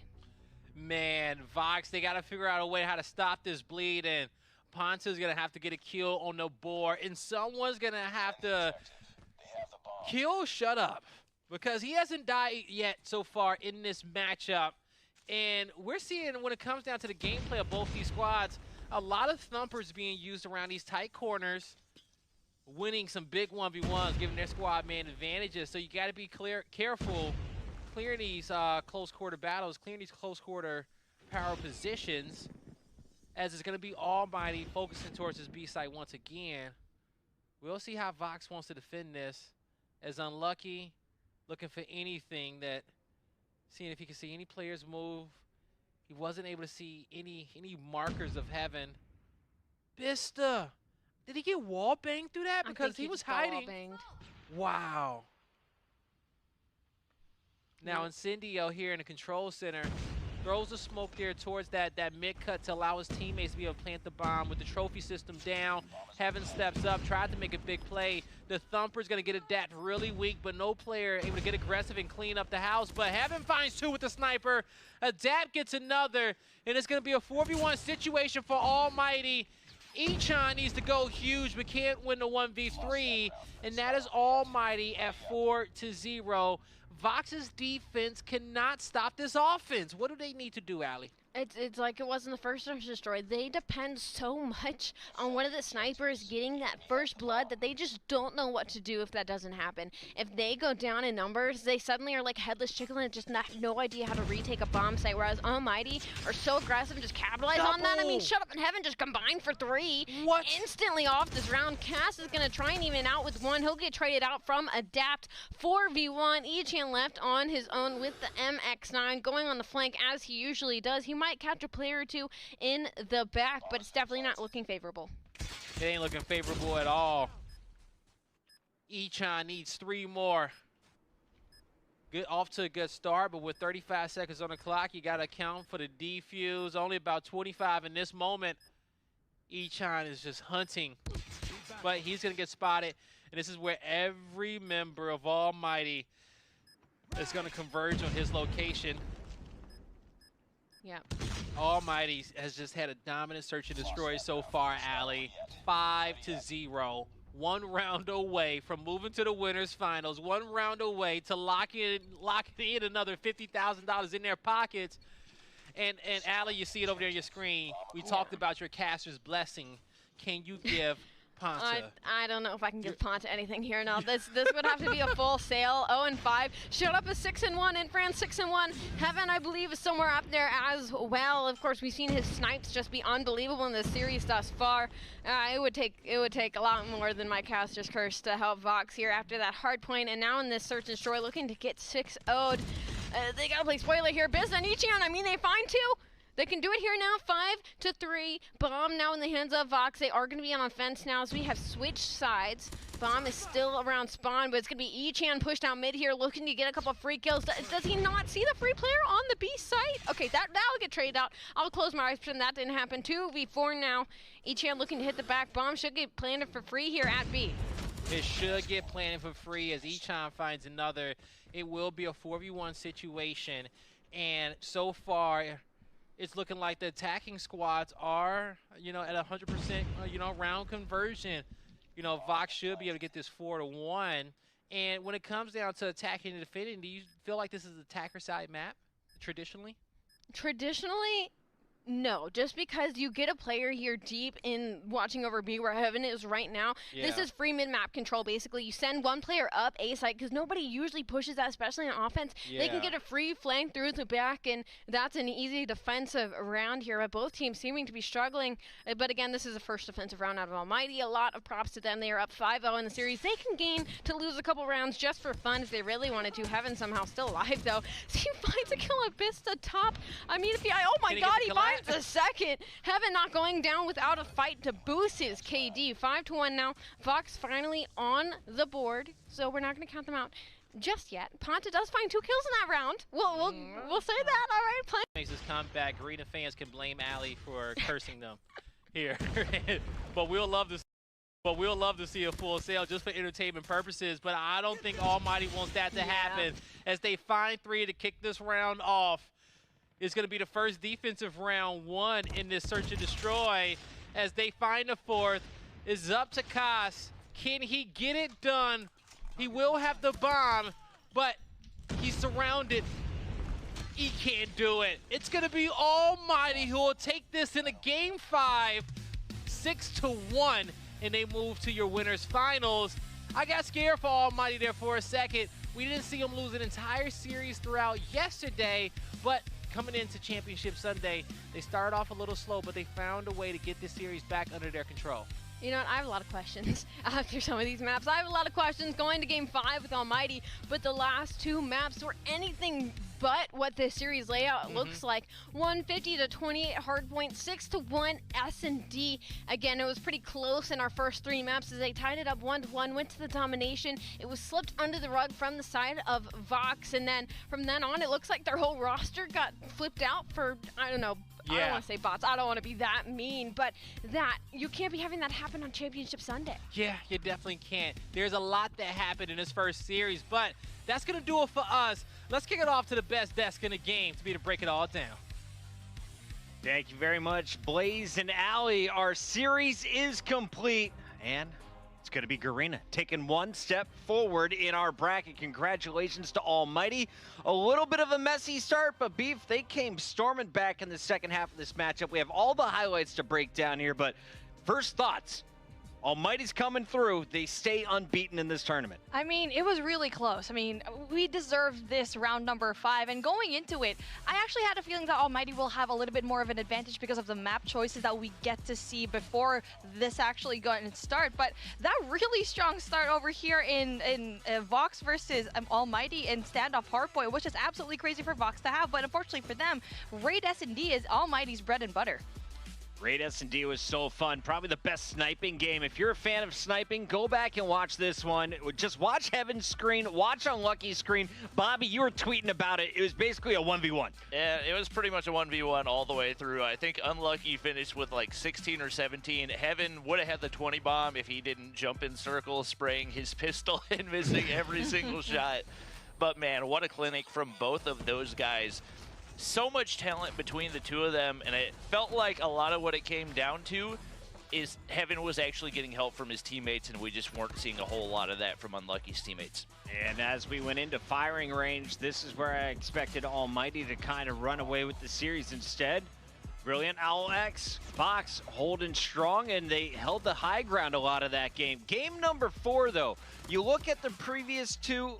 Man, Vox, they got to figure out a way how to stop this bleed, and Ponta's going to have to get a kill on the board, and someone's going to have to kill Shut Up, because he hasn't died yet so far in this matchup. And we're seeing, when it comes down to the gameplay of both these squads, a lot of Thumpers being used around these tight corners, winning some big 1v1s, giving their squad man advantages. So you got to be careful clearing these close quarter battles, clearing these close quarter power positions, as it's going to be Almighty focusing towards his B site once again. We'll see how Vox wants to defend this. As Unlucky, looking for anything that, seeing if he can see any players move. He wasn't able to see any markers of Heaven. Bista, did he get wall banged through that? Because he was hiding. Wow. Now Incendio here in the control center throws the smoke there towards that mid-cut to allow his teammates to be able to plant the bomb. With the trophy system down, Heaven steps up, tried to make a big play. The Thumper's going to get Adapt really weak, but no player able to get aggressive and clean up the house. But Heaven finds 2 with the sniper. Adapt gets another, and it's going to be a 4v1 situation for Almighty. Echan needs to go huge, but can't win the 1v3, and that is Almighty at 4-0. Vox's defense cannot stop this offense. What do they need to do, Allie? It's like it was in the first search and destroy. They depend so much on one of the snipers getting that first blood that they just don't know what to do if that doesn't happen. If they go down in numbers, they suddenly are like headless chicken and just have no idea how to retake a bomb site, whereas Almighty are so aggressive and just capitalize on that. I mean, Shut Up and Heaven just combined for 3. What? Instantly off this round. Cass is going to try and even out with 1. He'll get traded out from Adapt. 4v1. Echan left on his own with the MX-9, going on the flank as he usually does. He might catch a player or 2 in the back, but it's definitely not looking favorable. It ain't looking favorable at all. Echan needs 3 more. Good, off to a good start, but with 35 seconds on the clock, you got to account for the defuse. Only about 25 in this moment. Echan is just hunting, but he's going to get spotted. And this is where every member of Almighty is going to converge on his location. Yeah. Almighty has just had a dominant search and destroy so far, Allie. 5-0. 1 round away from moving to the winners finals. 1 round away to locking in another $50,000 in their pockets. And Allie, you see it over there on your screen. We talked about your caster's blessing. Can you give Ponta? I don't know if I can give Ponta anything here now. This would have to be a full sale. 0-5. Shut Up is 6-1. Infran 6-1. Heaven, I believe, is somewhere up there as well. Of course, we've seen his snipes just be unbelievable in this series thus far. It would take a lot more than my caster's curse to help Vox here after that hard point. And now in this search and destroy, looking to get 6-0'd. They gotta play spoiler here. Biz and Echan, I mean, they find 2. They can do it here now, 5-3. Bomb now in the hands of Vox. They are going to be on offense now as we have switched sides. Bomb is still around spawn, but it's going to be Echan pushed out mid here, looking to get a couple free kills. Does he not see the free player on the B site? Okay, that'll get traded out. I'll close my eyes, pretend that didn't happen. 2v4 now. Echan looking to hit the back. Bomb should get planted for free here at B. It should get planted for free as Echan finds another. It will be a 4v1 situation. And so far, it's looking like the attacking squads are, at 100%, round conversion. Vox should be able to get this 4-1. And when it comes down to attacking and defending, do you feel like this is an attacker side map traditionally? Traditionally, no, just because you get a player here deep in watching over B where Heaven is right now. Yeah. This is free mid-map control, basically. You send one player up A side because nobody usually pushes that, especially on offense. Yeah. They can get a free flank through the back, and that's an easy defensive round here. But both teams seeming to be struggling. But again, this is the first defensive round out of Almighty. A lot of props to them. They are up 5-0 in the series. They can gain to lose a couple rounds just for fun if they really wanted to. Heaven somehow still alive, though. He finds a kill at Bista top. I mean, oh my God, he finds the second. Heaven not going down without a fight to boost his KD. 5-1 now. Vox finally on the board, so we're not going to count them out just yet. Ponta does find 2 kills in that round. We'll say that. All right, play. Makes his comeback. Arena fans can blame Ali for cursing them here, but we'll love to see a full sale just for entertainment purposes. But I don't think Almighty wants that to happen as they find 3 to kick this round off. It's going to be the first defensive round 1 in this search and destroy as they find a 4th. It's up to Kas. Can he get it done? He will have the bomb, but he's surrounded. He can't do it. It's going to be Almighty who will take this in a game 5, 6-1, and they move to your winners finals. I got scared for Almighty there for a second. We didn't see him lose an entire series throughout yesterday, but coming into Championship Sunday, they started off a little slow, but they found a way to get this series back under their control. You know what, I have a lot of questions after some of these maps. I have a lot of questions going to game 5 with Almighty, but the last 2 maps were anything but what this series layout looks like. 150 to 28 hardpoint, 6-1 S&D. Again, it was pretty close in our first 3 maps as they tied it up 1-1, went to the domination. It was slipped under the rug from the side of Vox, and then from then on, it looks like their whole roster got flipped out for, I don't know, I don't want to say bots. I don't want to be that mean, but you can't be having that happen on Championship Sunday. Yeah, you definitely can't. There's a lot that happened in this first series, but that's going to do it for us. Let's kick it off to the best desk in the game to break it all down. Thank you very much, Blaze and Ali. Our series is complete, and it's going to be Garena taking 1 step forward in our bracket. Congratulations to Almighty. A little bit of a messy start, but Beef, they came storming back in the second half of this matchup. We have all the highlights to break down here, but first thoughts. Almighty's coming through. They stay unbeaten in this tournament. I mean, it was really close. I mean, we deserved this round number 5, and going into it, I actually had a feeling that Almighty will have a little bit more of an advantage because of the map choices that we get to see before this actually got its start. But that really strong start over here in Vox versus Almighty and standoff hardpoint, which is absolutely crazy for Vox to have, but unfortunately for them, Raid S&D is Almighty's bread and butter. Raid S&D was so fun. Probably the best sniping game. If you're a fan of sniping, go back and watch this one. Just watch Heaven's screen, watch Unlucky's screen. Bobby, you were tweeting about it. It was basically a 1v1. Yeah, it was pretty much a 1v1 all the way through. I think Unlucky finished with like 16 or 17. Heaven would have had the 20 bomb if he didn't jump in circles, spraying his pistol and missing every single shot. But man, what a clinic from both of those guys. So much talent between the two of them, and it felt like a lot of what it came down to is Heaven was actually getting help from his teammates, and we just weren't seeing a whole lot of that from Unlucky's teammates. And as we went into firing range, this is where I expected Almighty to kind of run away with the series. Instead, Brilliant Owl X, Vox holding strong, and they held the high ground a lot of that game. Game number 4, though, you look at the previous 2,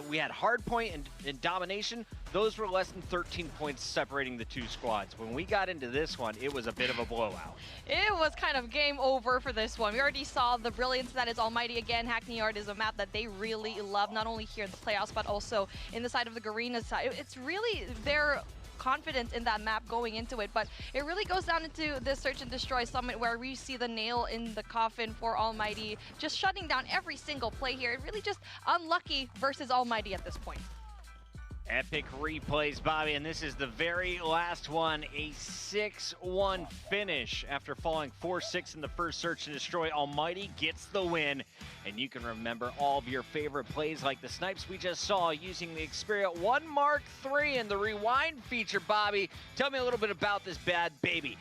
we had hardpoint and domination. Those were less than 13 points separating the 2 squads. When we got into this one, it was a bit of a blowout. It was kind of game over for this one. We already saw the brilliance that is Almighty again. Hackney Yard is a map that they really love, not only here in the playoffs, but also in the side of the Garena side. It's really their confidence in that map going into it, but it really goes down into the Search and Destroy Summit where we see the nail in the coffin for Almighty, just shutting down every single play here. It really just Unlucky versus Almighty at this point. Epic replays, Bobby, and this is the very last one. A 6-1 finish after falling 4-6 in the first search and destroy. Almighty gets the win, and you can remember all of your favorite plays like the snipes we just saw using the Xperia 1 Mark III and the rewind feature. Bobby, tell me a little bit about this bad baby.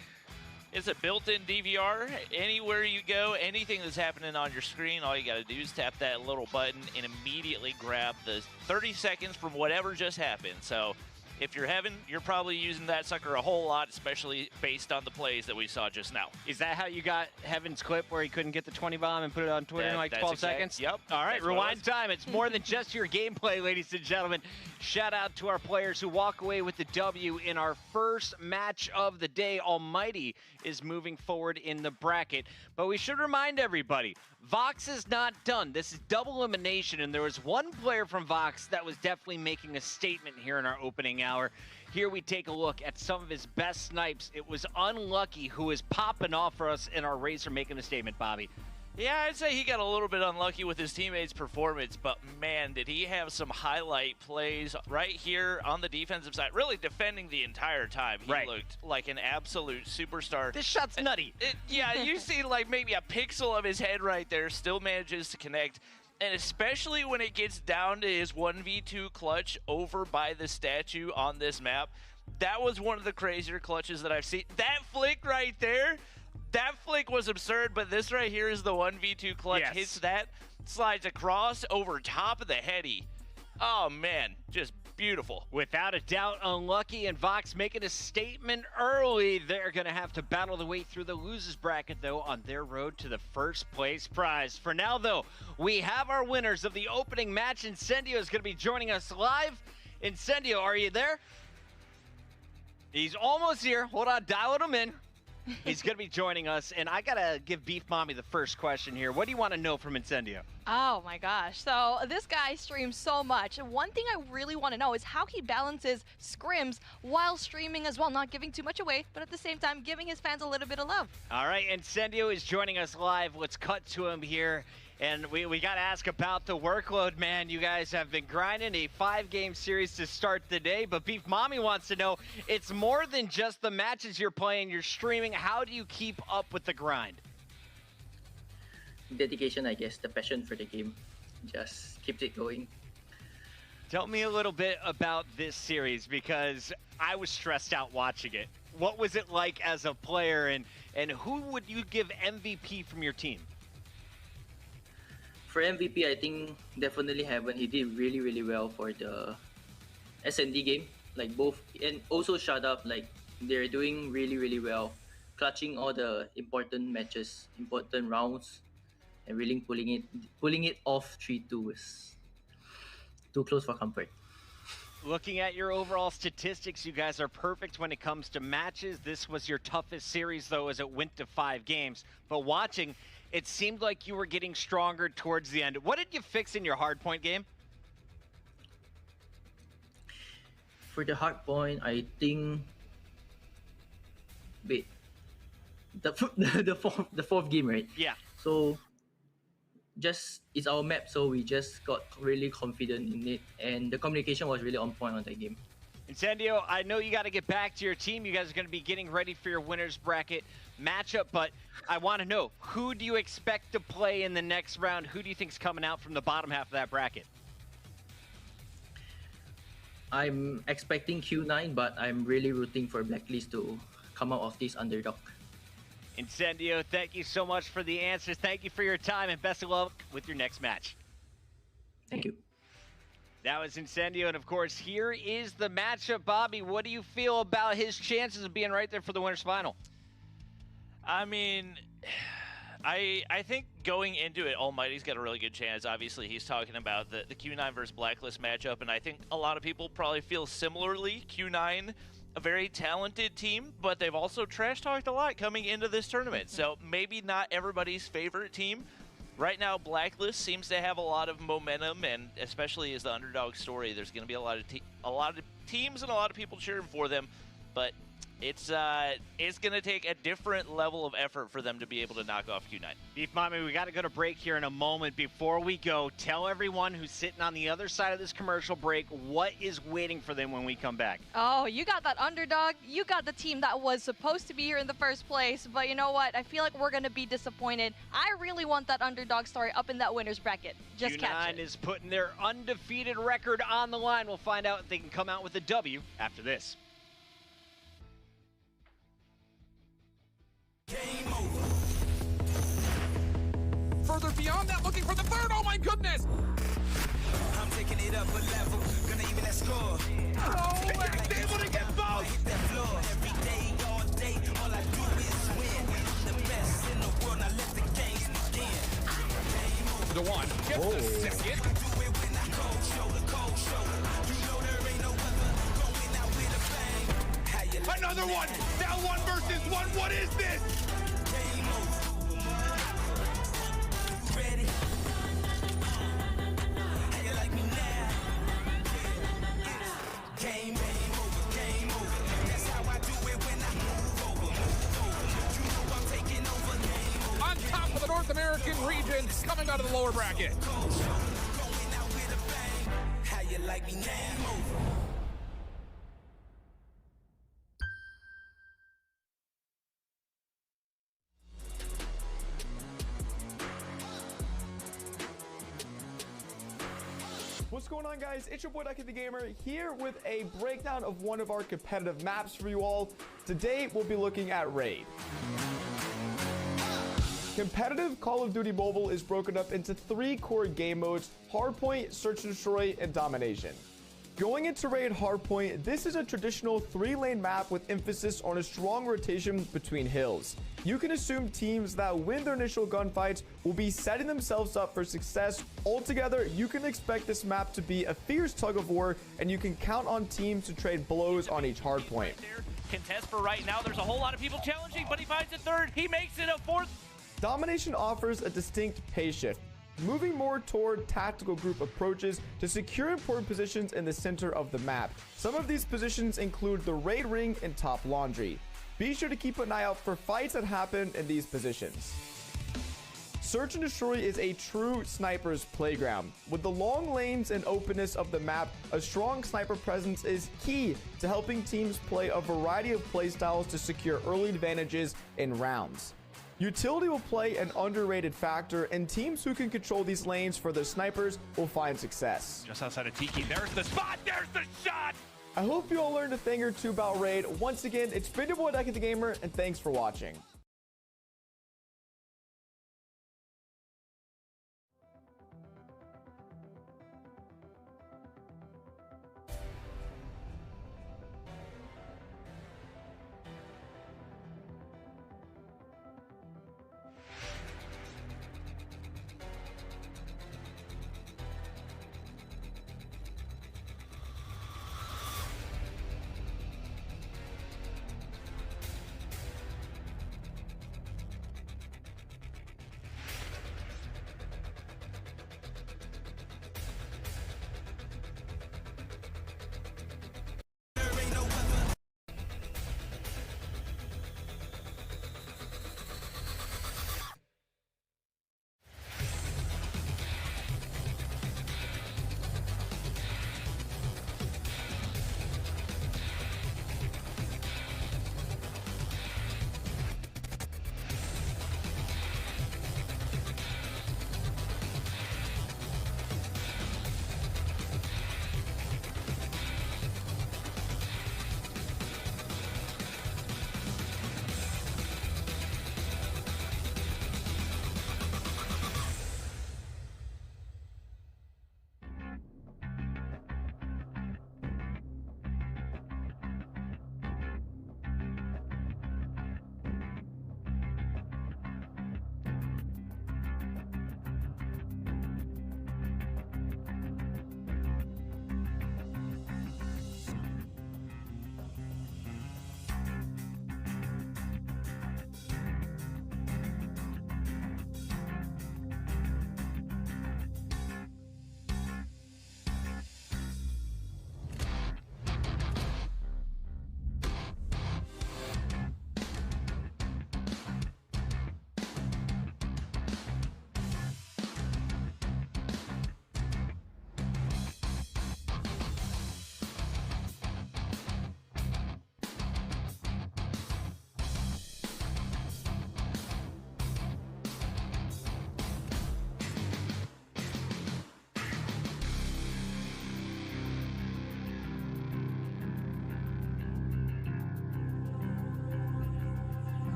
It's a built-in DVR. Anywhere you go, anything that's happening on your screen, all you got to do is tap that little button and immediately grab the 30 seconds from whatever just happened. So if you're Heaven, you're probably using that sucker a whole lot, especially based on the plays that we saw just now. Is that how you got Heaven's clip where he couldn't get the 20 bomb and put it on Twitter in like 12 seconds? Yep. All right, That's rewind time. It's more than just your gameplay, ladies and gentlemen. Shout out to our players who walk away with the W in our first match of the day. Almighty is moving forward in the bracket. But we should remind everybody, Vox is not done. This is double elimination, and there was one player from Vox that was definitely making a statement here in our opening hour. Here we take a look at some of his best snipes. It was Unlucky who is popping off for us in our racer making a statement, Bobby. Yeah, I'd say he got a little bit unlucky with his teammates' performance, but man, did he have some highlight plays right here on the defensive side, really defending the entire time. He looked like an absolute superstar. This shot's nutty. Yeah, you see like maybe a pixel of his head right there, still manages to connect. And especially when it gets down to his 1v2 clutch over by the statue on this map, that was one of the crazier clutches that I've seen. That flick right there, that flick was absurd, but this right here is the 1v2 clutch. Yes. Hits that, slides across over top of the heady. Oh man, just beautiful. Without a doubt, Unlucky and Vox making a statement early. They're going to have to battle their way through the losers bracket, though, on their road to the first place prize. For now, though, we have our winners of the opening match. Incendio is going to be joining us live. Incendio, are you there? He's almost here. Hold on, dialing him in. He's going to be joining us, and I got to give Beef Mommy the first question here. What do you want to know from Incendio? Oh my gosh. So this guy streams so much. One thing I really want to know is how he balances scrims while streaming as well, not giving too much away, but at the same time giving his fans a little bit of love. All right, Incendio is joining us live. Let's cut to him here. And we got to ask about the workload, man. You guys have been grinding a 5-game series to start the day, but Beef Mommy wants to know, it's more than just the matches you're playing, you're streaming. How do you keep up with the grind? Dedication, I guess, the passion for the game just keeps it going. Tell me a little bit about this series, because I was stressed out watching it. What was it like as a player, and who would you give MVP from your team? For MVP, I think definitely Heaven. He did really, really well for the SND game. Like both, and also Shut Up, like they're doing really, really well. Clutching all the important matches, important rounds, and really pulling it off 3-2 is too close for comfort. Looking at your overall statistics, you guys are perfect when it comes to matches. This was your toughest series, though, as it went to 5 games. But watching, it seemed like you were getting stronger towards the end. What did you fix in your hardpoint game? For the hardpoint, I think... Wait. The fourth game, right? Yeah. So... it's our map, so we just got really confident in it, and the communication was really on point on that game. Incendio, I know you got to get back to your team. You guys are going to be getting ready for your winners bracket matchup, but I want to know, who do you expect to play in the next round? Who do you think is coming out from the bottom half of that bracket? I'm expecting Q9, but I'm really rooting for Blacklist to come out of this underdog. Incendio, thank you so much for the answers. Thank you for your time, and best of luck with your next match. Thank you. That was Incendio, and of course, here is the matchup. Bobby, what do you feel about his chances of being right there for the winner's final? I mean, I think going into it, Almighty's got a really good chance. Obviously, he's talking about the Q9 versus Blacklist matchup, and I think a lot of people probably feel similarly. Q9, a very talented team, but they've also trash-talked a lot coming into this tournament. So maybe not everybody's favorite team. Right now, Blacklist seems to have a lot of momentum, and especially as the underdog story, there's going to be a lot of teams and a lot of people cheering for them. But It's going to take a different level of effort for them to be able to knock off Q9. Beef Mommy, we got to go to break here in a moment. Before we go, tell everyone who's sitting on the other side of this commercial break what is waiting for them when we come back. Oh, you got that underdog. You got the team that was supposed to be here in the first place. But you know what? I feel like we're going to be disappointed. I really want that underdog story up in that winner's bracket. Just catch Q9 it. is putting their undefeated record on the line. We'll find out if they can come out with a W after this. Further beyond that, looking for the third. Oh my goodness! I'm taking it up a level, gonna even that score. Oh, and able to get both! Hit that floor every day, all day. All I do is win. I'm the best in the world, now let the games begin. The one gets the second. I do it when I cold show. You know there ain't no other going out with a bang. How you like Another one! Now 1 versus 1, what is this? game over? You ready? How you like me now? Game over. That's how I do it when I move over. You know I'm taking over. Game over. On top of the North American region, coming out of the lower bracket. Going out with a bang. How you like me now? What's going on, guys? It's your boy Ducky the Gamer here with a breakdown of one of our competitive maps for you all. Today we'll be looking at Raid. Competitive Call of Duty Mobile is broken up into 3 core game modes: Hardpoint, Search and Destroy, and Domination. Going into Raid Hardpoint, this is a traditional 3-lane map with emphasis on a strong rotation between hills. You can assume teams that win their initial gunfights will be setting themselves up for success. Altogether, you can expect this map to be a fierce tug of war, and you can count on teams to trade blows on each hardpoint. Contest for right now. There's a whole lot of people challenging, but he finds a third. He makes it a fourth. Domination offers a distinct pace shift, moving more toward tactical group approaches to secure important positions in the center of the map. Some of these positions include the Raid Ring and Top Laundry. Be sure to keep an eye out for fights that happen in these positions. Search and Destroy is a true sniper's playground. With the long lanes and openness of the map, a strong sniper presence is key to helping teams play a variety of playstyles to secure early advantages in rounds. Utility will play an underrated factor, and teams who can control these lanes for their snipers will find success. Just outside of Tiki, there's the spot, there's the shot! I hope you all learned a thing or two about Raid. Once again, it's been your boy Ducky the Gamer, and thanks for watching.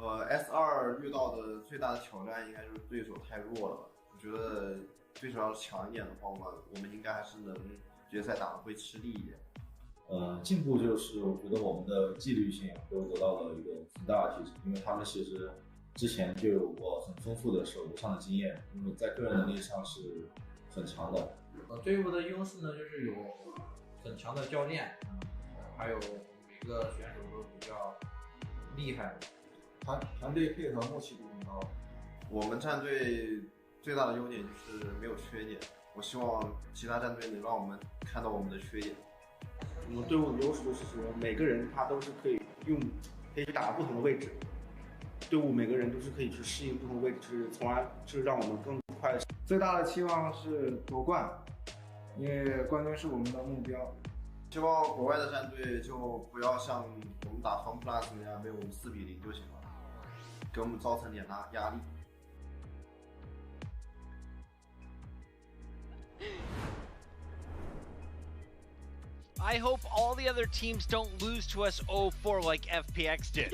S2遇到的最大的挑战应该就是对手太弱了吧？我觉得对手要是强一点的话，我们应该还是能决赛打得会吃力一点。进步就是我觉得我们的纪律性都得到了一个很大的提升，因为他们其实之前就有过很丰富的手游上的经验，因为在个人能力上是很强的。队伍的优势呢，就是有很强的教练，还有每个选手都比较厉害，团队配合默契度很高。我们战队最大的优点就是没有缺点，我希望其他战队能让我们看到我们的缺点。我们队伍的优势就是说，每个人他都是可以去打不同的位置，队伍每个人都是可以去适应不同的位置，从而是让我们更快的。最大的期望是夺冠，因为冠军是我们的目标。希望国外的战队就不要像我们打 FunPlus 那样被我们4-0就行了，给我们造成点压力。I hope all the other teams don't lose to us 0-4 like FPX did.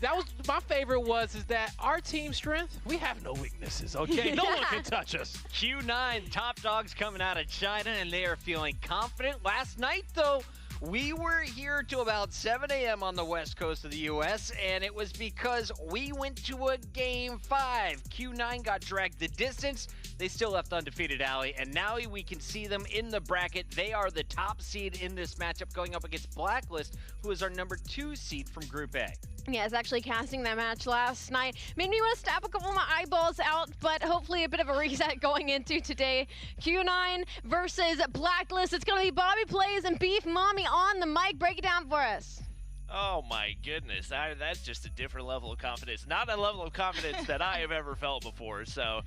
That was my favorite is that our team strength, we have no weaknesses, okay? No one can touch us. Q9 top dogs coming out of China, and they are feeling confident. Last night, though, we were here till about 7 a.m. on the west coast of the U.S., and it was because we went to a Game 5. Q9 got dragged the distance. They still left undefeated, Ali, and now we can see them in the bracket. They are the top seed in this matchup going up against Blacklist, who is our number 2 seed from Group A. Yeah, it's actually casting that match last night. Made me want to stab a couple of my eyeballs out, but hopefully a bit of a reset going into today. Q9 versus Blacklist. It's going to be Bobby Plays and Beef Mommy on the mic. Break it down for us. Oh my goodness, that's just a different level of confidence. Not a level of confidence that I have ever felt before, so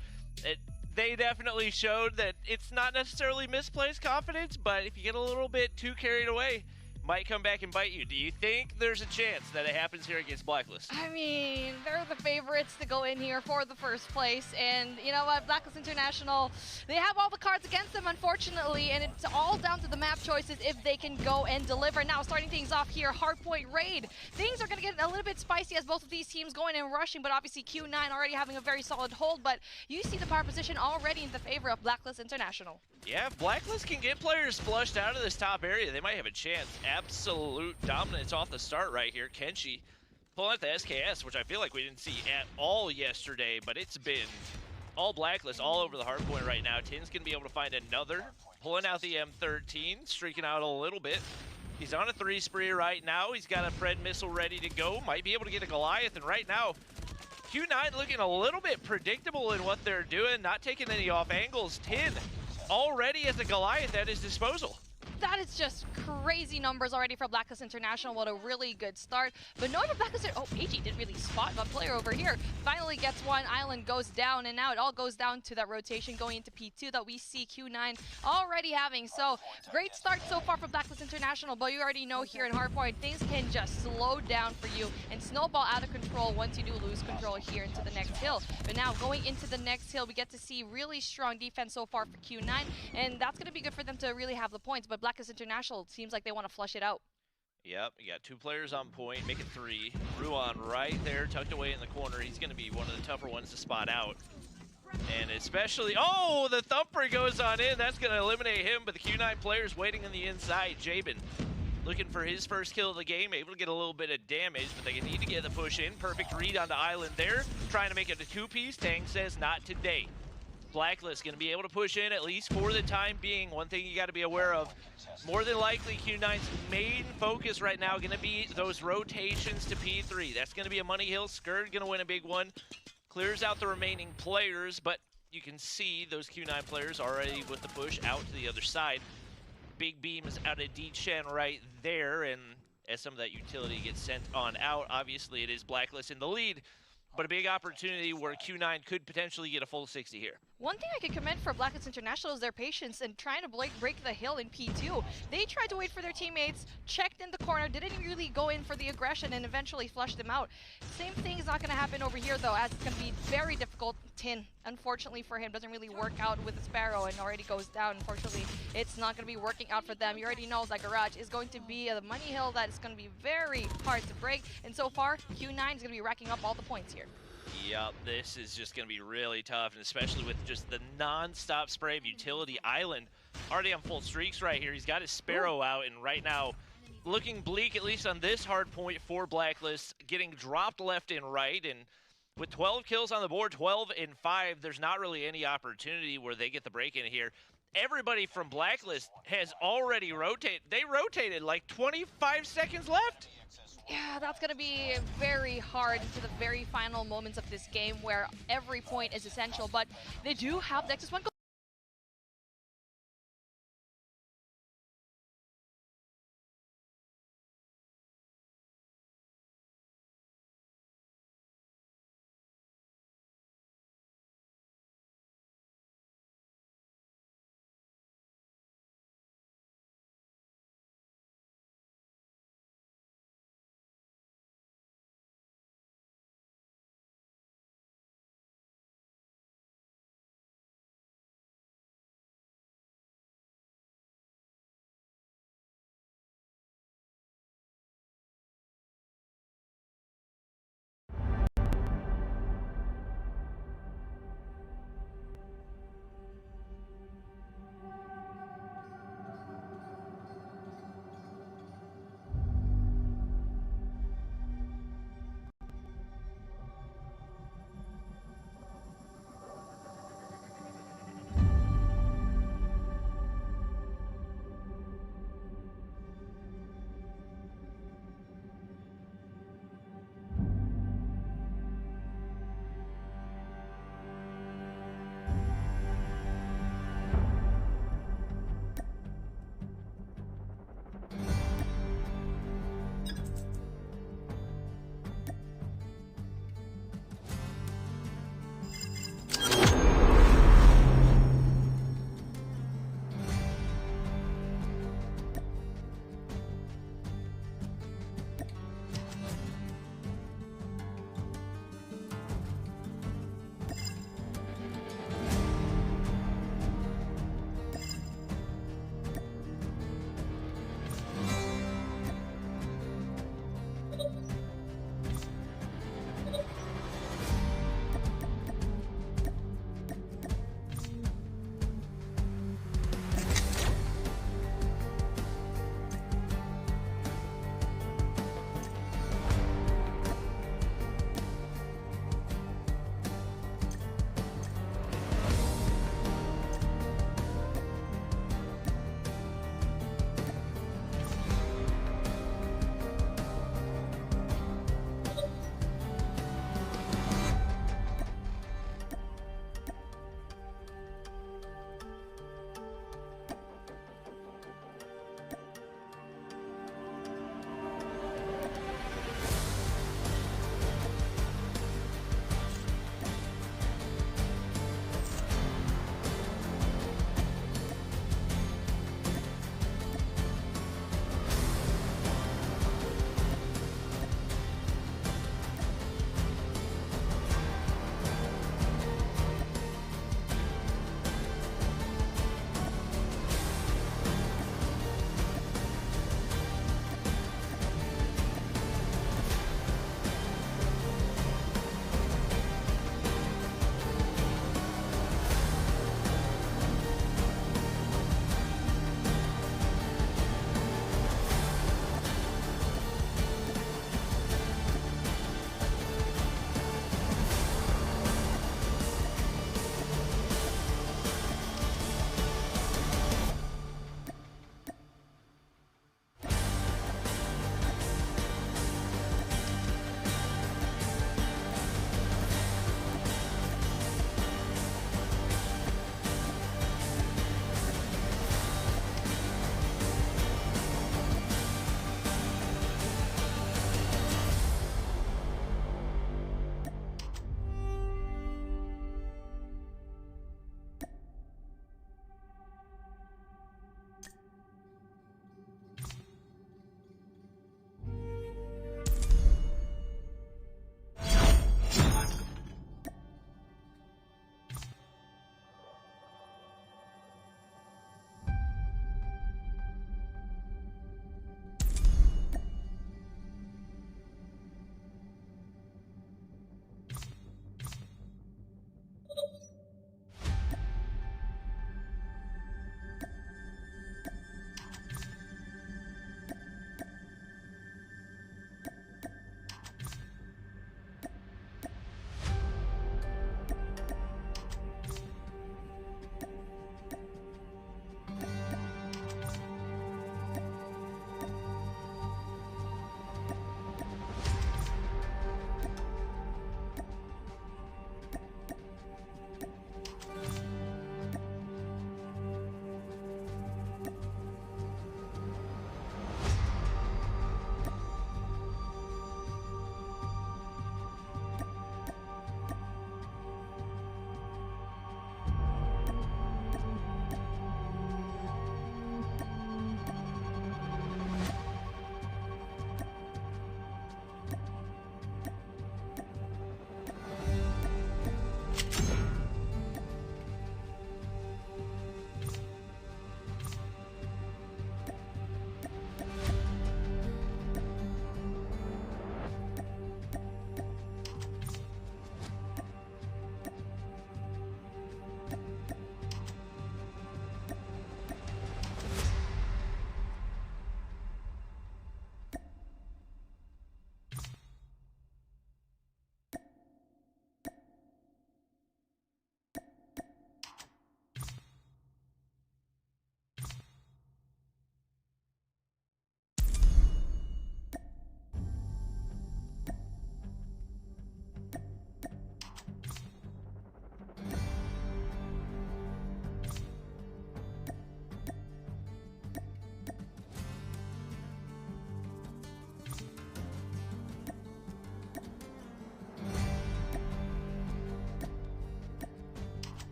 they definitely showed that it's not necessarily misplaced confidence, but if you get a little bit too carried away, might come back and bite you. Do you think there's a chance that it happens here against Blacklist? I mean, they're the favorites to go in here for the first place, and you know what, Blacklist International, they have all the cards against them, unfortunately, and it's all down to the map choices if they can go and deliver. Now, starting things off here, Hardpoint Raid. Things are going to get a little bit spicy as both of these teams going and rushing, but obviously Q9 already having a very solid hold, but you see the power position already in the favor of Blacklist International. Yeah, if Blacklist can get players flushed out of this top area, they might have a chance. Absolute dominance off the start right here. Kenshi pulling out the SKS, which I feel like we didn't see at all yesterday, but it's been all Blacklist all over the hardpoint right now. Tin's going to be able to find another. Pulling out the M13, streaking out a little bit. He's on a 3 spree right now. He's got a Fred missile ready to go. Might be able to get a Goliath, and right now, Q9 looking a little bit predictable in what they're doing, not taking any off angles. Tin already has a Goliath at his disposal. That is just crazy numbers already for Blacklist International. What a really good start. But knowing that Blacklist, oh, AG didn't really spot a player over here. Finally gets one, Island goes down, and now it all goes down to that rotation going into P2 that we see Q9 already having. So great start so far for Blacklist International, but you already know here in Hardpoint, things can just slow down for you and snowball out of control once you do lose control here into the next hill. But now going into the next hill, we get to see really strong defense so far for Q9, and that's going to be good for them to really have the points. But Blacklist International seems like they want to flush it out. Yep, you got 2 players on point, make it 3. Ruan right there, tucked away in the corner. He's going to be one of the tougher ones to spot out. And especially, oh, the thumper goes on in. That's going to eliminate him, but the Q9 players waiting on the inside. Jabin looking for his first kill of the game, able to get a little bit of damage, but they need to get the push in. Perfect read onto Island there, trying to make it a 2-piece. Tang says not today. Blacklist going to be able to push in, at least for the time being. One thing you got to be aware of, more than likely Q9's main focus right now going to be those rotations to P3. That's going to be a money hill. Skurd going to win a big one. Clears out the remaining players, but you can see those Q9 players already with the push out to the other side. Big beams out of D-Chen right there, and as some of that utility gets sent on out, obviously it is Blacklist in the lead, but a big opportunity where Q9 could potentially get a full 60 here. One thing I can commend for Blacklist International is their patience in trying to break the hill in P2. They tried to wait for their teammates, checked in the corner, didn't really go in for the aggression, and eventually flushed them out. Same thing is not going to happen over here, though, as it's going to be very difficult. Tin, unfortunately for him, doesn't really work out with the Sparrow and already goes down. Unfortunately, it's not going to be working out for them. You already know that Garage is going to be the money hill that is going to be very hard to break. And so far, Q9 is going to be racking up all the points here. Yep, this is just going to be really tough, and especially with just the non-stop spray of Utility Island. Already on full streaks right here. He's got his Sparrow out, and right now, looking bleak, at least on this hard point for Blacklist, getting dropped left and right, and with 12 kills on the board, 12 and 5, there's not really any opportunity where they get the break in here. Everybody from Blacklist has already rotated. They rotated like 25 seconds left. Yeah, that's going to be very hard into the very final moments of this game where every point is essential, but they do have Nexus 1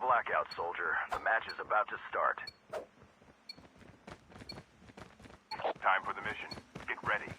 blackout, soldier. The match is about to start. Time for the mission. Get ready.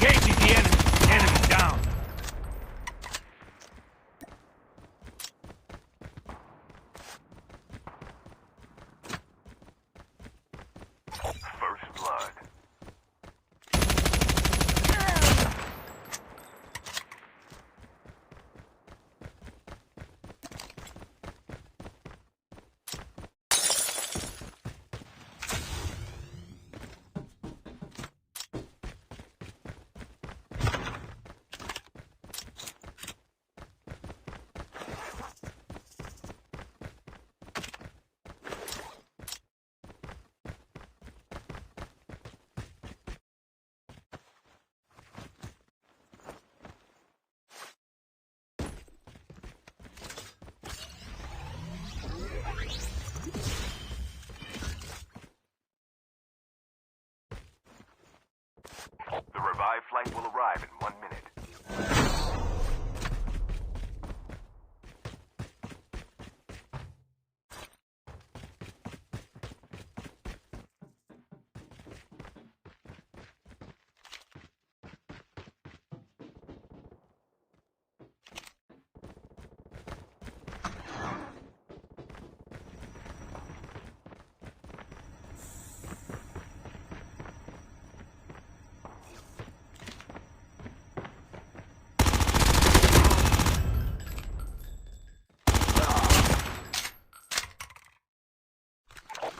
Engaging the enemy. Enemy down. First blood. The revived flight will arrive in 1 minute.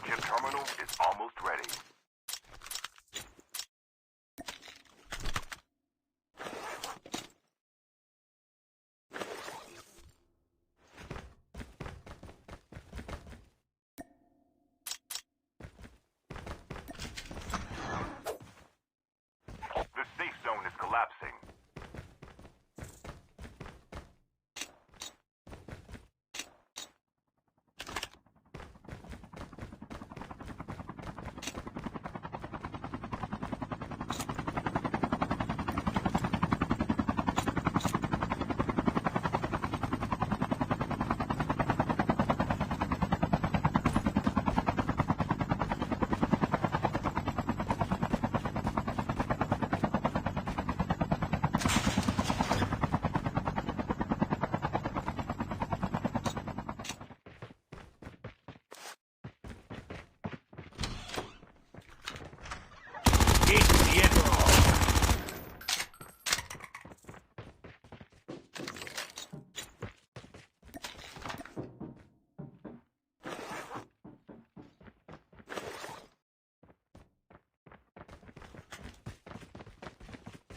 Chip terminal is almost ready. The safe zone is collapsing.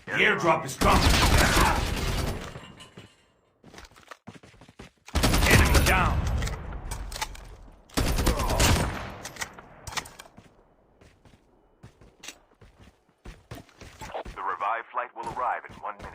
The airdrop is coming. Enemy down. The revived flight will arrive in 1 minute.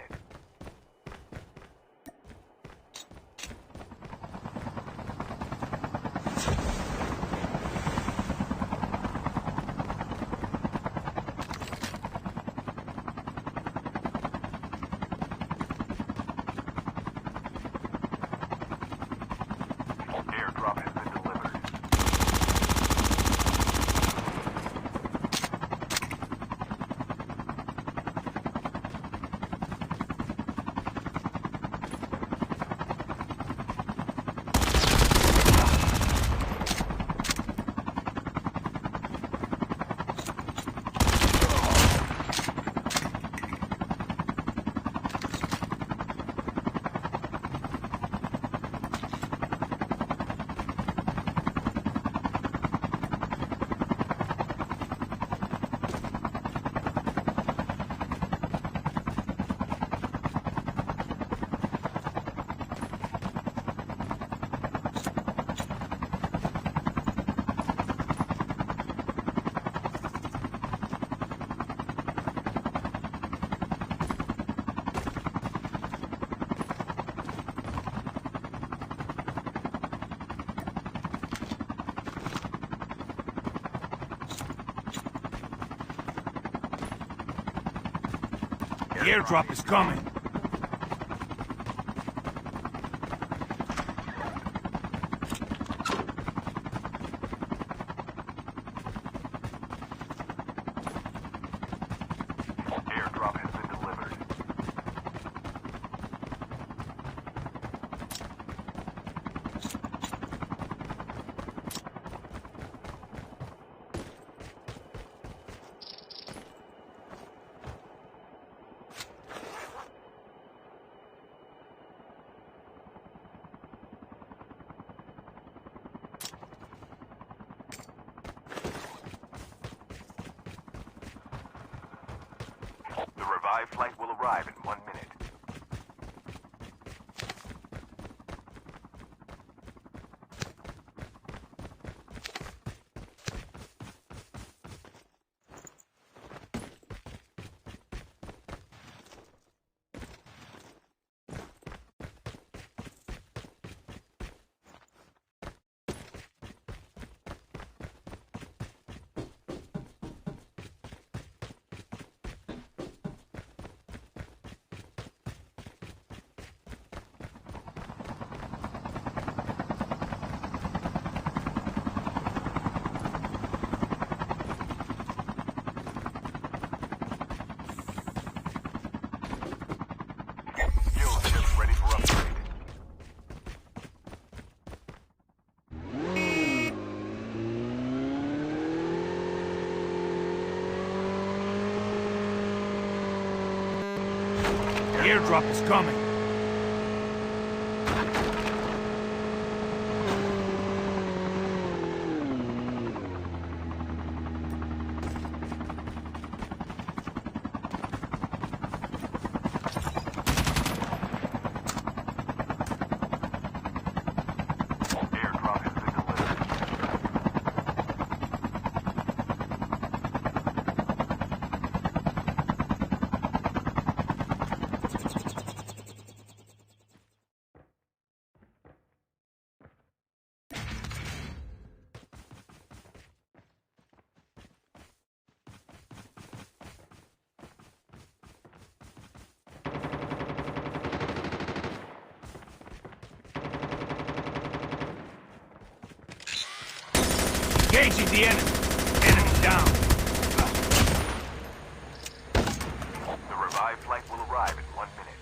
airdrop is coming. Airdrop has been delivered. The revived flight will arrive in 1 minute. Fuel ship ready for upgrade. Airdrop is coming. Airdrop has been delivered. Engaging the enemy. Enemy down. The revived flight will arrive in 1 minute.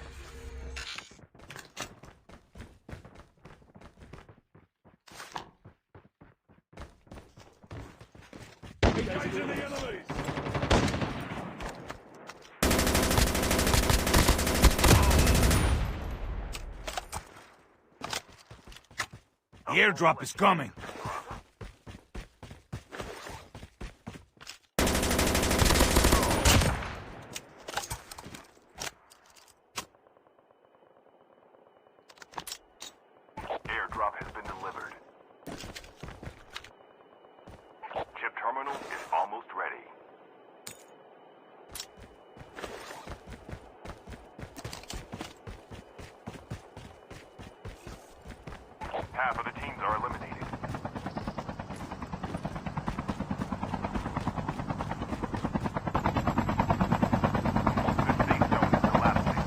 Engaging the enemy. The airdrop is coming. Airdrop has been delivered. Chip terminal is almost ready. Half of the teams are eliminated. The safe zone is collapsing.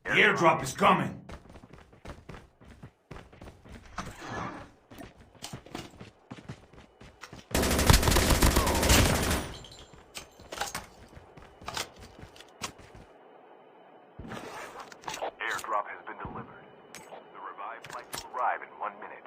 The airdrop is coming. Airdrop has been delivered. The revived flight will arrive in 1 minute.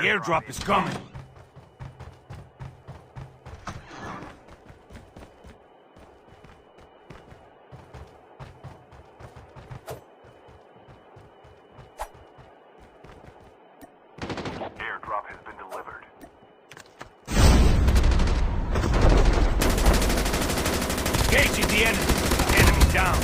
airdrop is coming. Airdrop has been delivered. Engaging the enemy. Enemy down.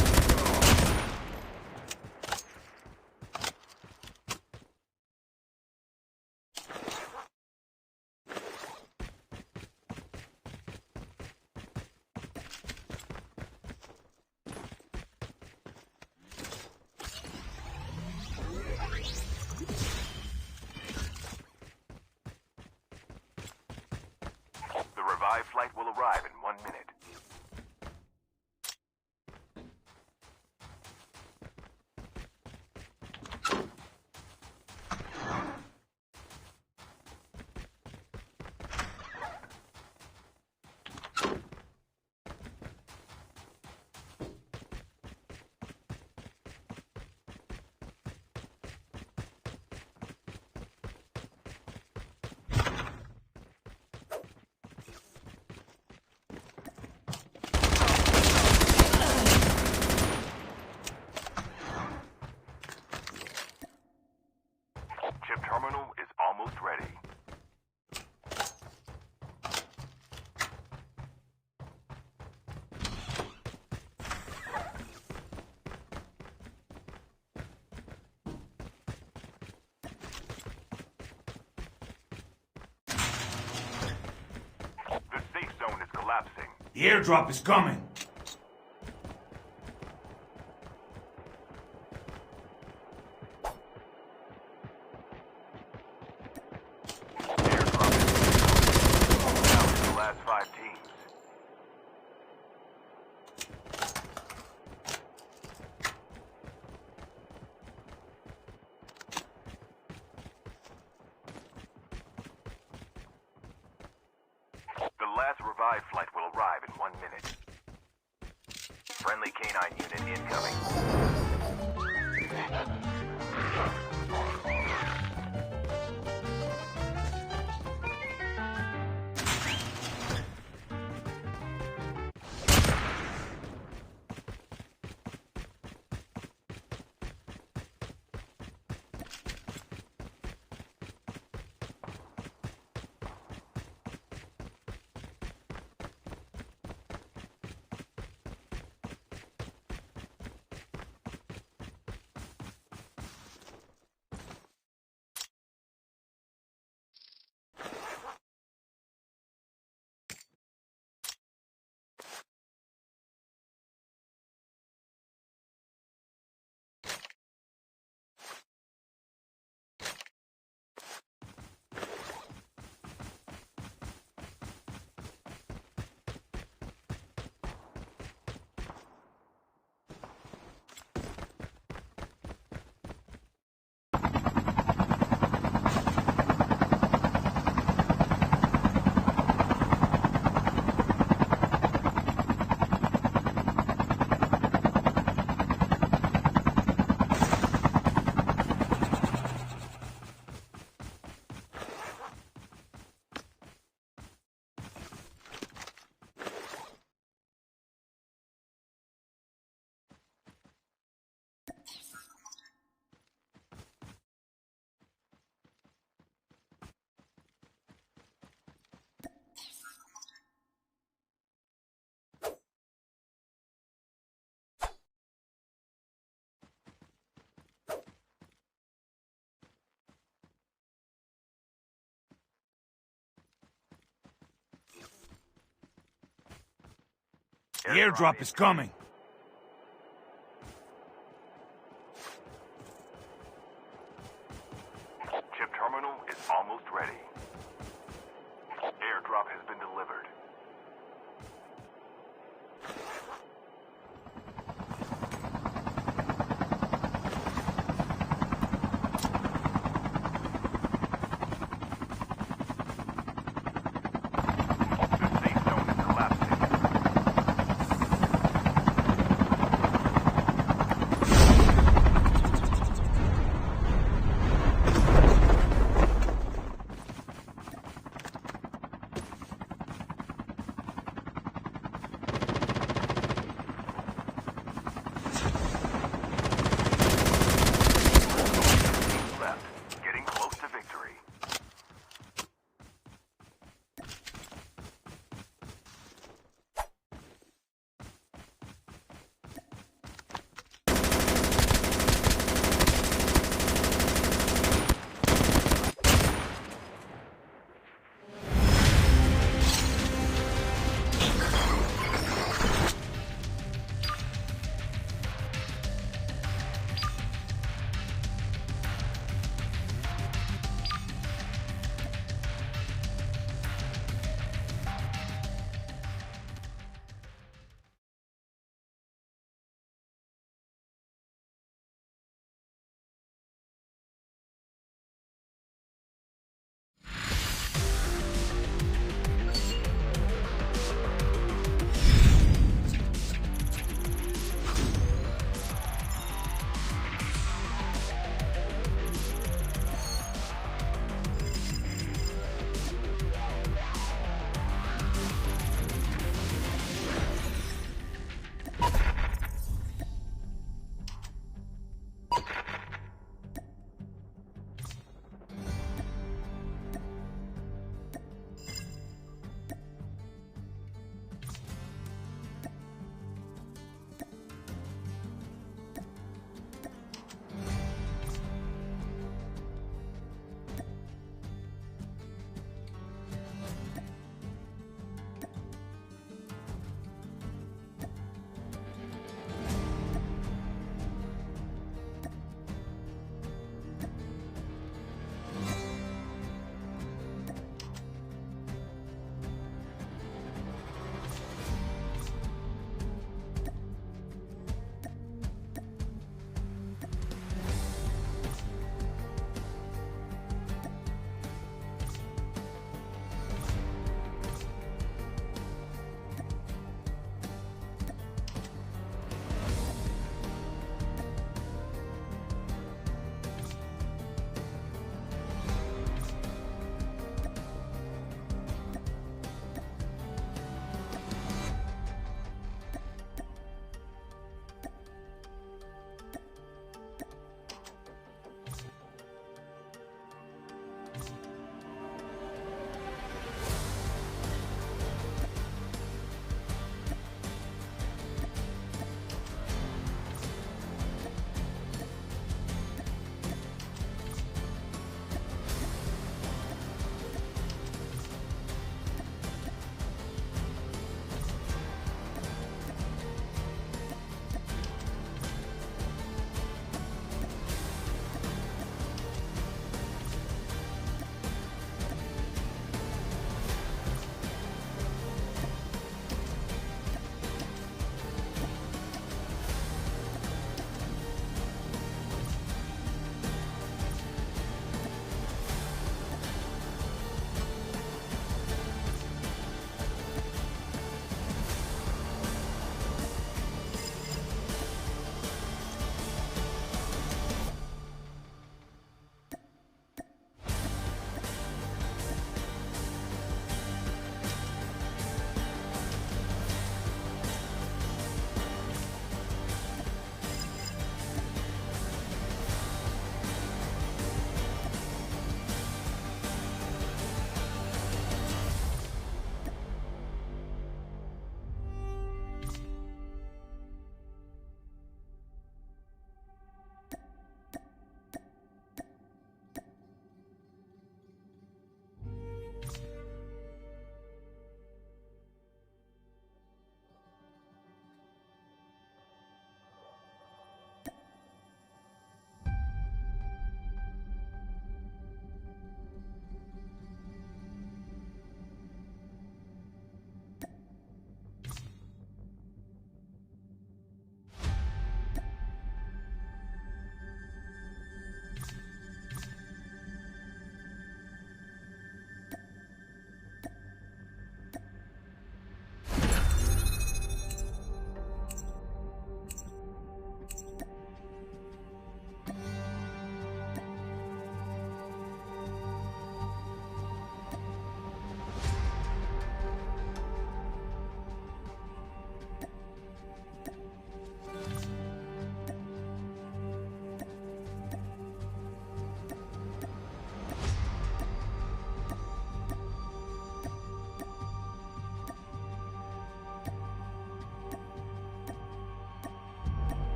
The revived flight will arrive in 1 minute. Chip terminal is almost ready. The safe zone is collapsing. The airdrop is coming. Down to the last 5 teams. The last revived flight will arrive in 1 minute. Friendly canine unit incoming. The airdrop is coming. Chip terminal is almost ready. Airdrop has been delivered. The safe zone is collapsing.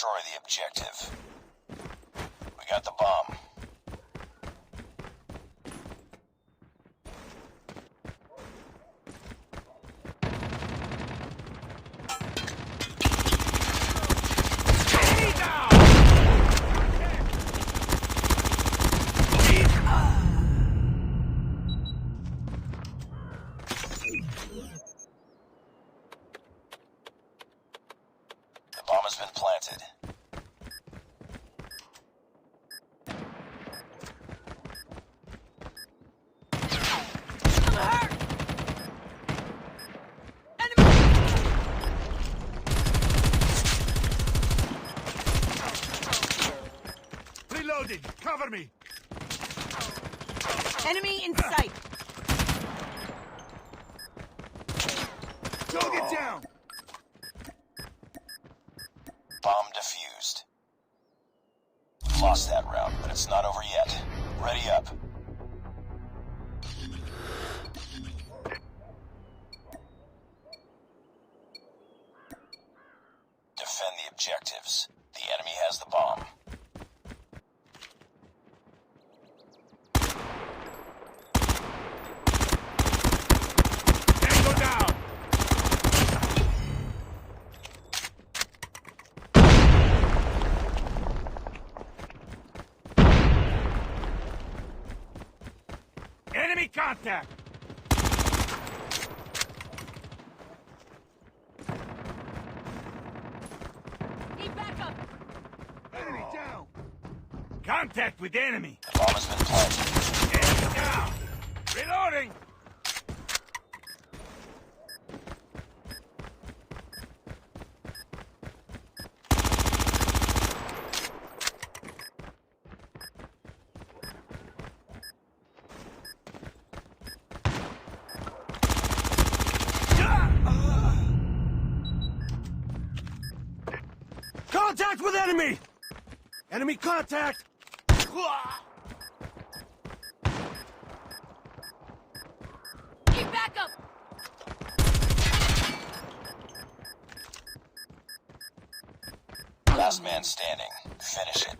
destroy the objective. We got the bomb. The bomb has been planted. Reloading! Cover me! Enemy in sight. Target down! Bomb defused. We lost that round, but it's not over yet. Ready up. Defend the objectives. The enemy has the bomb. Tango down! Enemy contact! Need backup. Enemy down! Contact with enemy! The bomb has been planted. Enemy down! Reloading! Contact with enemy! Enemy contact! Need backup. Last man standing. Finish it.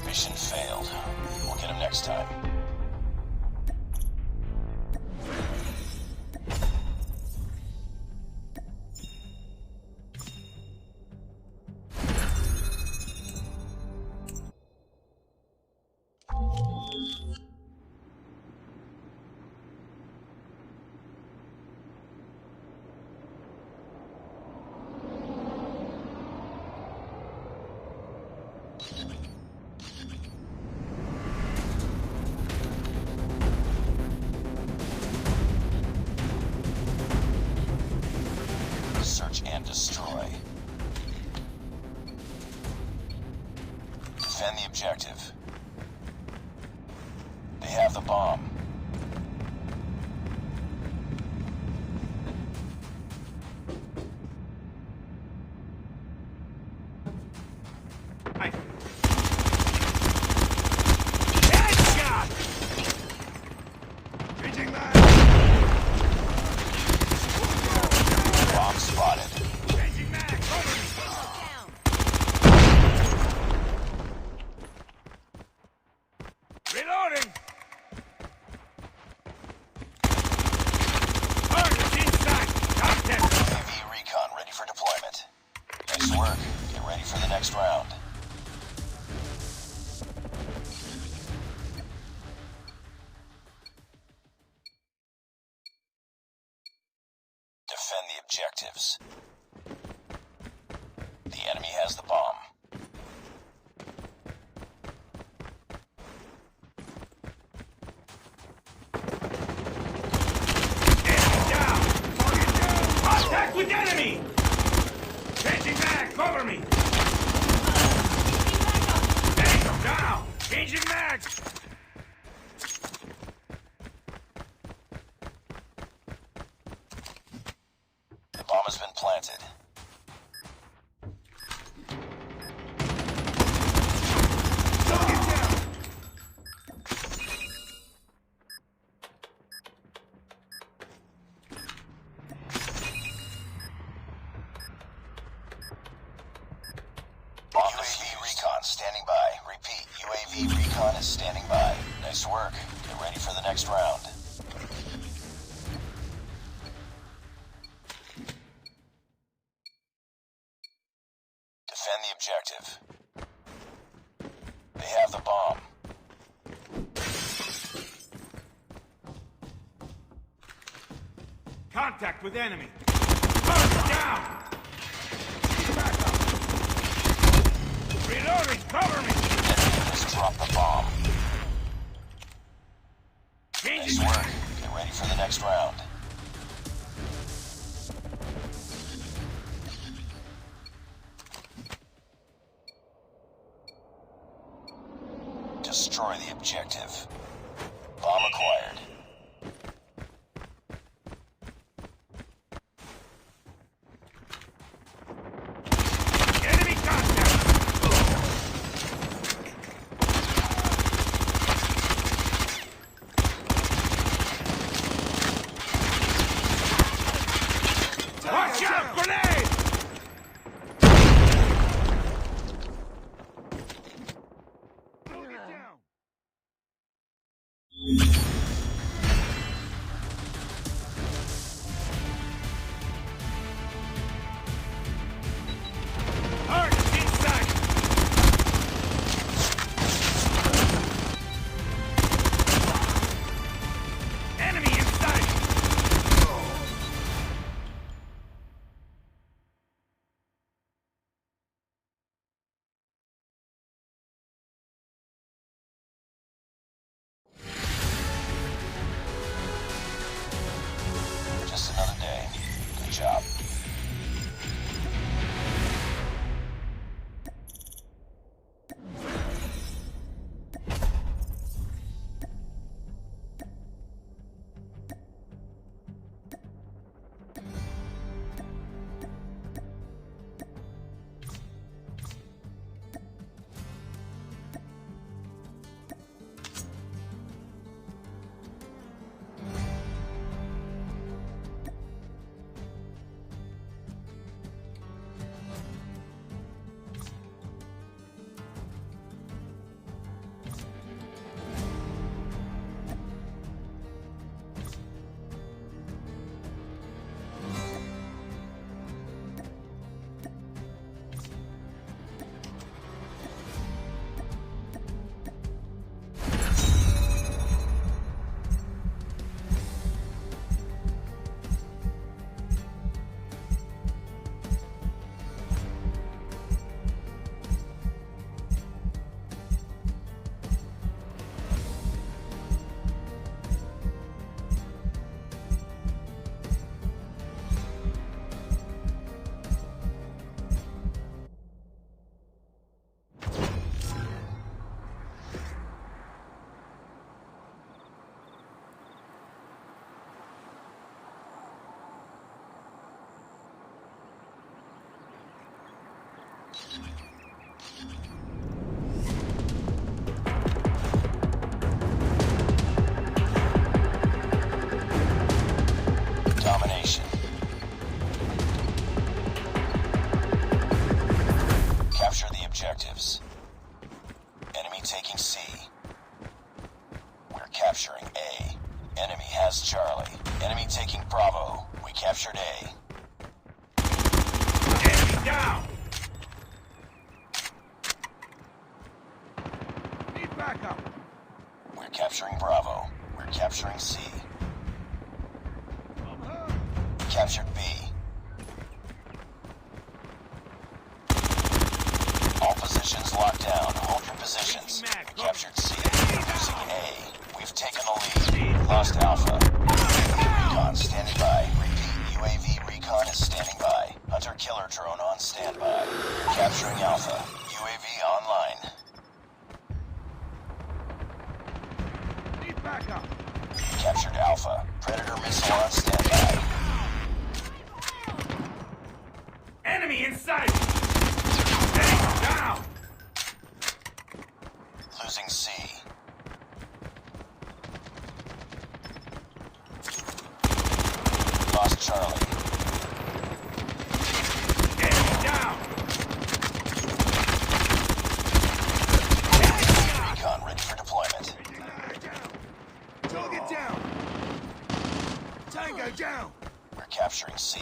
Mission failed. We'll get him next time. Search and destroy. Defend the objective. They have the bomb. Headshot! Reaching that! Bomb spotted. Changing mag! Over! Reloading! Target's inside! Contact! UAV recon ready for deployment. Nice work. Get ready for the next round. Defend the objectives. The enemy has the bomb. Cover me! Tango down! Changing mags! The bomb has been planted. UAV recon standing by. Repeat, UAV recon is standing by. Nice work. Get ready for the next round. Defend the objective. They have the bomb. Contact with enemy! Target down! Reloading! Cover me! Enemy has dropped the bomb. Changing Nice work. Get ready for the next round. Destroy the objective. Bomb acquired. Enemy contact! Watch out! Grenade! Target inside! Enemy inside! Just another day. Good job. Domination. Capture the objectives. Enemy taking C. We're capturing A. Enemy has Charlie. Enemy taking Bravo. We captured A. Enemy down! Need backup! We're capturing Bravo. We're capturing C. Captured B. All positions locked down. Hold your positions. We captured C. Losing A. We've taken the lead. Lost Alpha. UAV recon standing by. Repeat, UAV recon is standing by. Hunter-killer drone on standby. backup. Captured Alpha. Predator missile on standby. Enemy inside. Tango down. Losing C. Lost Charlie. Enemy down. Recon ready for deployment. Target down. Tango down. We're capturing C.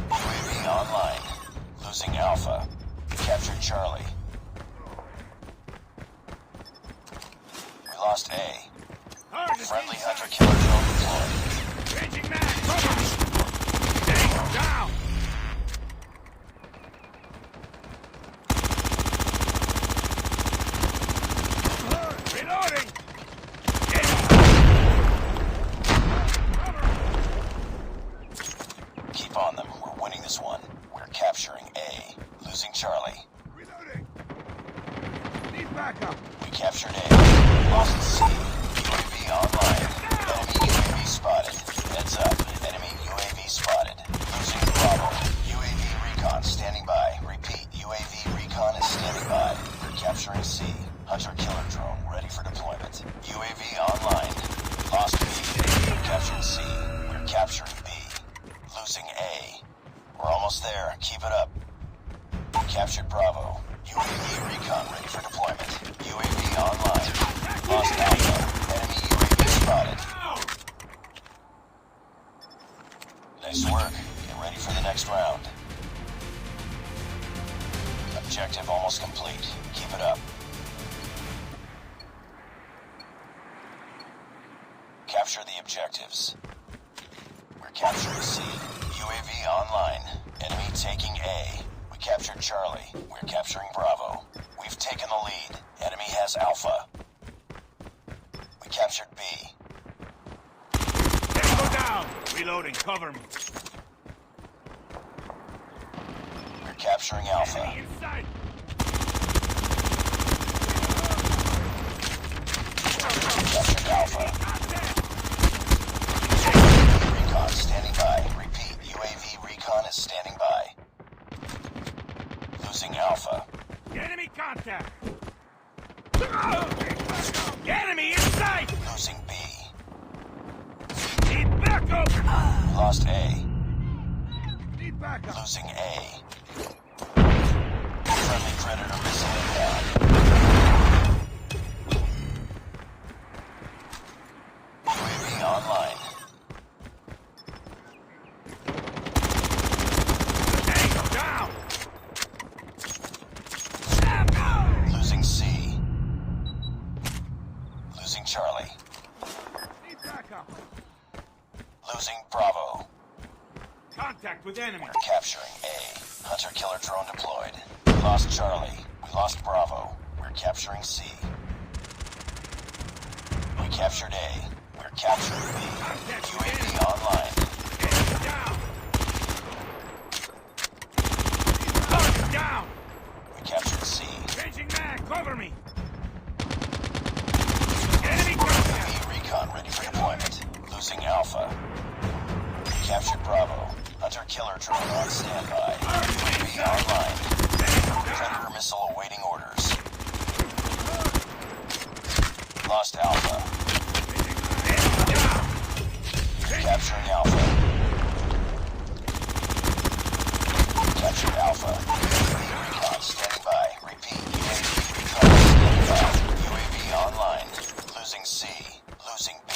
UAV online. Losing Alpha. Captured Charlie. We lost A. Friendly hunter-killer drone deployed. Changing mag. Cover me. Tango down. Reloading. Keep on them. We're winning this one. We're capturing A. Losing Charlie. Reloading. Need backup. We captured A. Lost C. UAV online. Enemy UAV spotted. Heads up. Enemy UAV spotted. Losing Bravo. UAV recon standing by. Repeat. UAV recon is standing by. We're capturing C. Hunter-killer drone ready for deployment. UAV online. Lost B. Captured C. We're capturing B. Losing A. We're almost there. Keep it up. Captured Bravo. UAV recon ready for deployment. UAV online. Lost Alpha. Enemy UAV spotted. Nice work. Get ready for the next round. Objective almost complete. Keep it up. Capture the objectives. We're capturing C. UAV online. Enemy taking A. We captured Charlie. We're capturing Bravo. We've taken the lead. Enemy has Alpha. We captured B. Tango down. Reloading. Cover me. We're capturing Alpha. Enemy inside. Captured Alpha. Recon standing by. Repeat. UAV recon is standing by. Losing Alpha. Enemy contact. Enemy inside. Losing B. Need backup. We lost A. Need backup. Losing A. Friendly Predator missile inbound. UAV online. Tango down. Losing C. Losing Charlie. Need backup. Losing Bravo. Contact with enemy. We're capturing A. Hunter-killer drone deployed. We lost Charlie. We lost Bravo. We're capturing C. We captured A. We're capturing B. UAV online. Enemy down. Target down. We captured C. Changing mag. Cover me. Enemy contact. UAV recon ready for deployment. Losing Alpha. We captured Bravo. Hunter-killer drone on standby. UAV online. Predator missile awaiting orders. Lost Alpha. Capturing Alpha. Captured Alpha. UAV recon standing by. Repeat. UAV recon standing by. UAV online. Losing C. Losing B.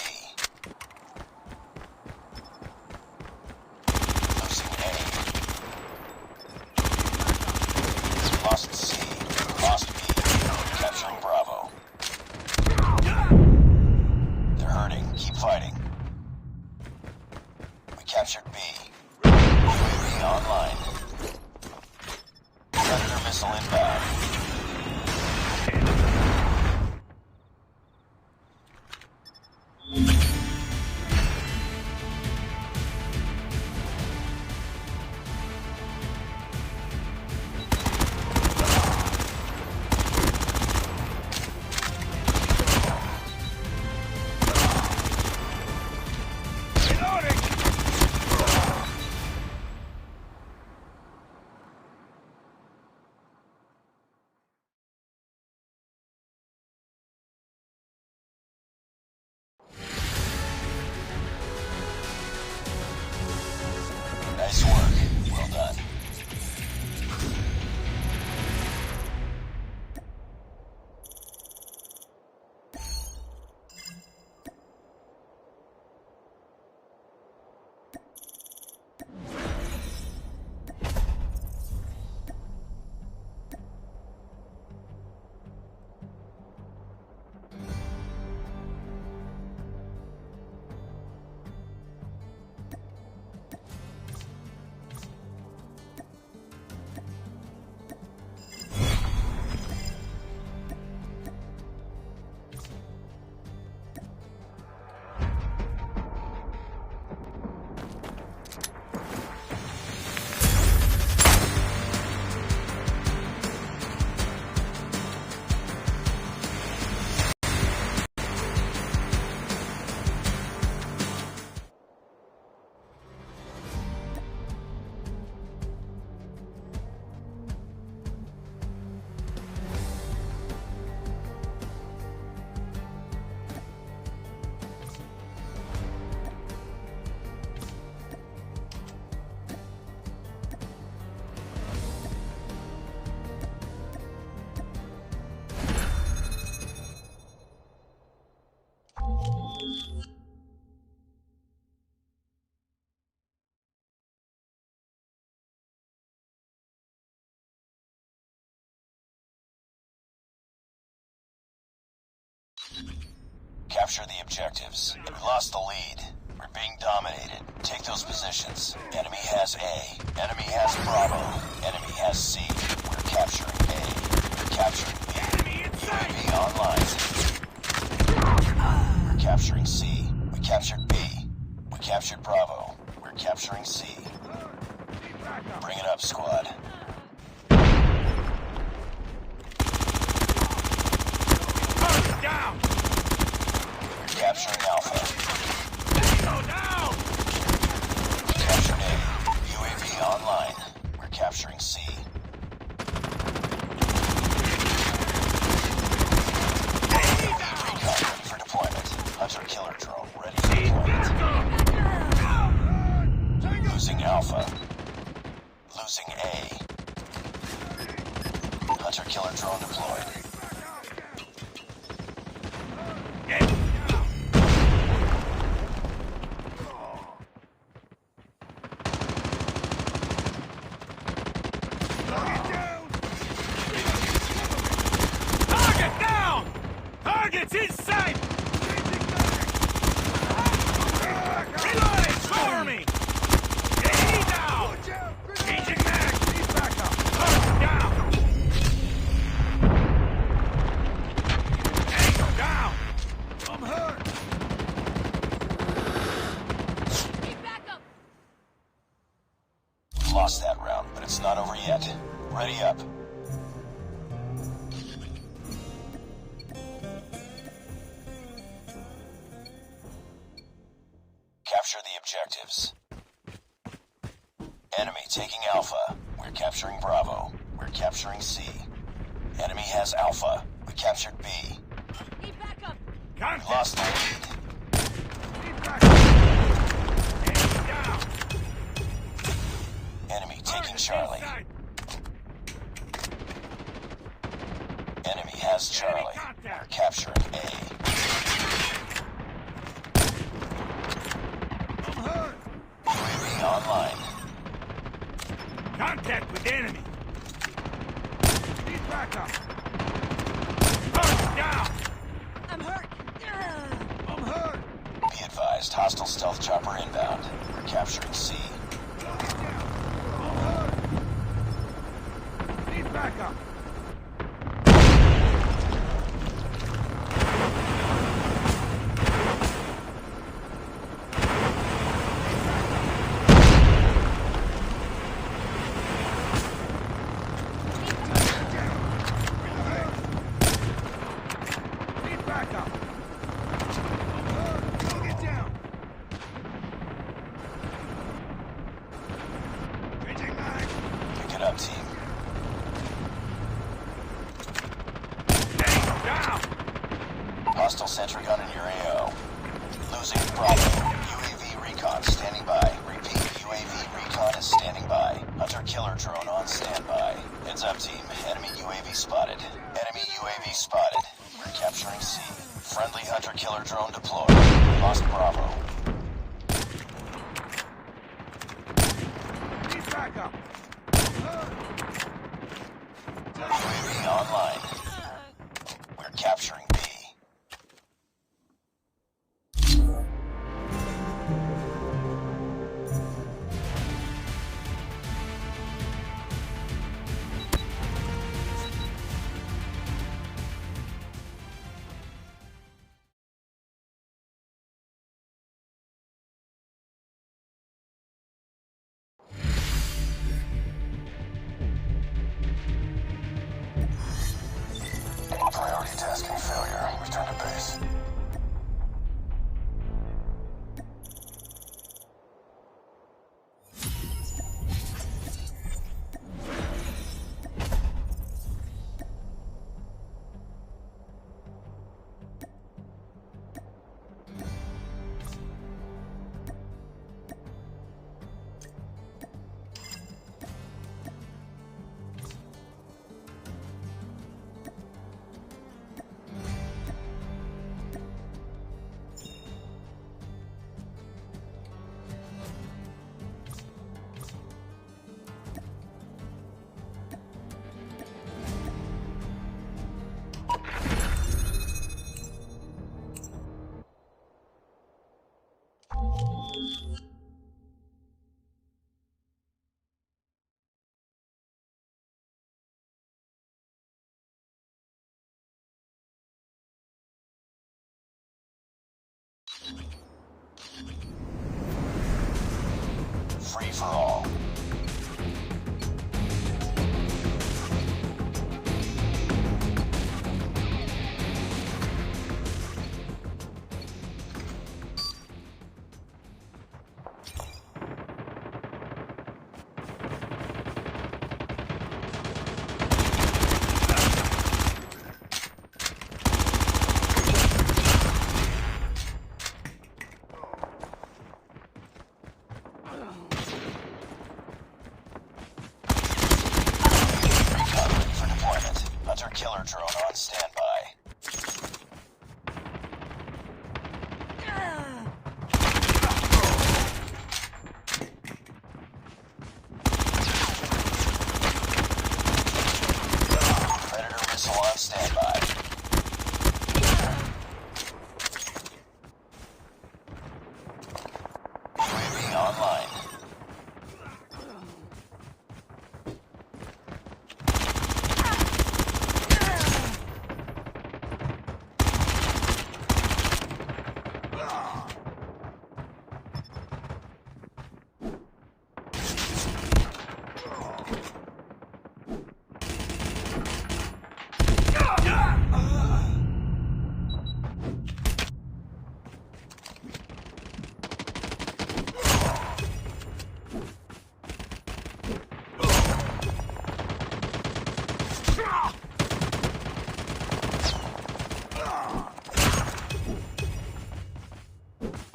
Losing A. Capture the objectives. We lost the lead. We're being dominated. Take those positions. Enemy has A. Enemy has Bravo. Enemy has C. We're capturing A. We're capturing B. UAV online. We're capturing C. We captured B. We captured Bravo. We're capturing C. Bring it up, squad. Down! We're capturing Alpha. Go down! Captured A. UAV online. We're capturing C. Recon ready for deployment. Hunter killer drone ready for deployment. Losing Alpha. Losing A. Hunter killer drone deployed. Target down! Target's in sight! Reloading! Cover me! Enemy down! Changing mag! Target down! Tango down! I'm hurt! Need backup! Lost that round, but it's not over yet. Ready up. Capture the objectives. Enemy taking Alpha. We're capturing Bravo. We're capturing C. Enemy has Alpha. We captured B. Need backup! We lost the lead. Down! Enemy taking Charlie. Enemy has Charlie. We're capturing A. I'm hurt! UAV online. Contact with enemy! Need backup! Target down! I'm hurt! I'm hurt! Be advised, hostile stealth chopper inbound. We're capturing C. I'm hurt! Need backup! Need backup! I'm hurt! Go get down! Changing mag! Pick it up, team. Tango down! Hostile sentry gun in your AO. Losing Bravo. UAV recon standing by. Repeat, UAV recon is standing by. Hunter killer drone on standby. Heads up, team. Enemy UAV spotted. Enemy UAV spotted. We're capturing C. Friendly hunter killer drone deployed. Lost Bravo. Need backup! UAV online. We're capturing B. Priority tasking failure. Return to base. Hunter-killer drone on standby. Predator missile on standby. UAV online.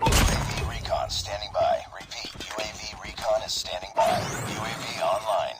UAV recon standing by. Repeat, UAV recon is standing by. UAV online.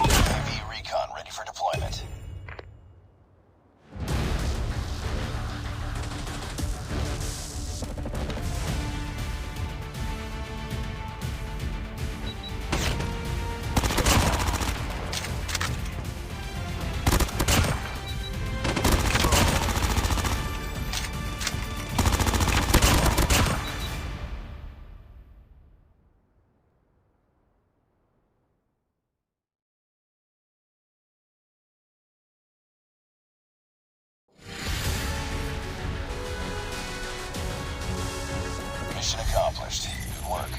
UAV recon ready for deployment. Mission accomplished. Good work.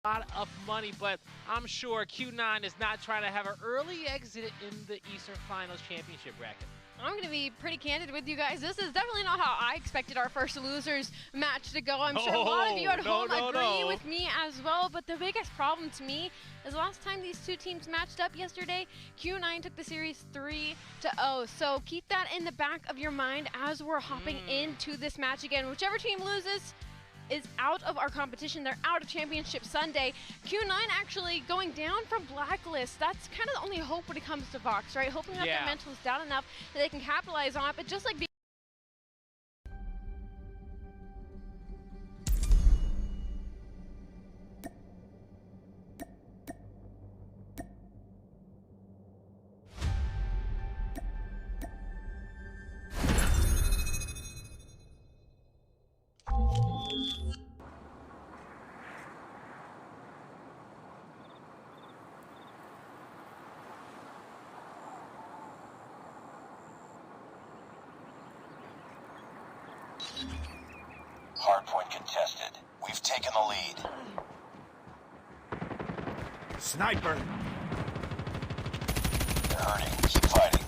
lot of money, but I'm sure Q9 is not trying to have an early exit in the Eastern Finals Championship bracket. I'm going to be pretty candid with you guys. This is definitely not how I expected our first losers match to go. I'm sure a lot of you at home agree with me as well, but the biggest problem to me is the last time these two teams matched up yesterday, Q9 took the series 3-0. So keep that in the back of your mind as we're hopping into this match again. Whichever team loses is out of our competition. They're out of Championship Sunday. Q9 actually going down from Blacklist. That's kind of the only hope when it comes to Vox, right? Hoping that their mental is down enough that they can capitalize on it. But just like Hardpoint contested. We've taken the lead. Sniper! They're hurting. Keep fighting.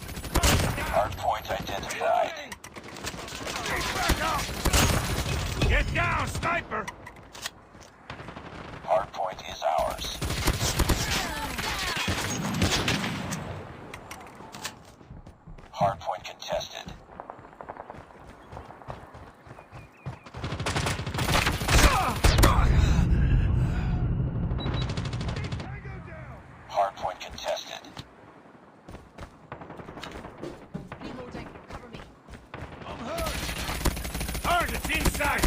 Hardpoint identified. Get down, sniper! Hardpoint is ours. Hardpoint contested. Hardpoint contested. Reloading. Cover me. I'm hurt! Target's inside!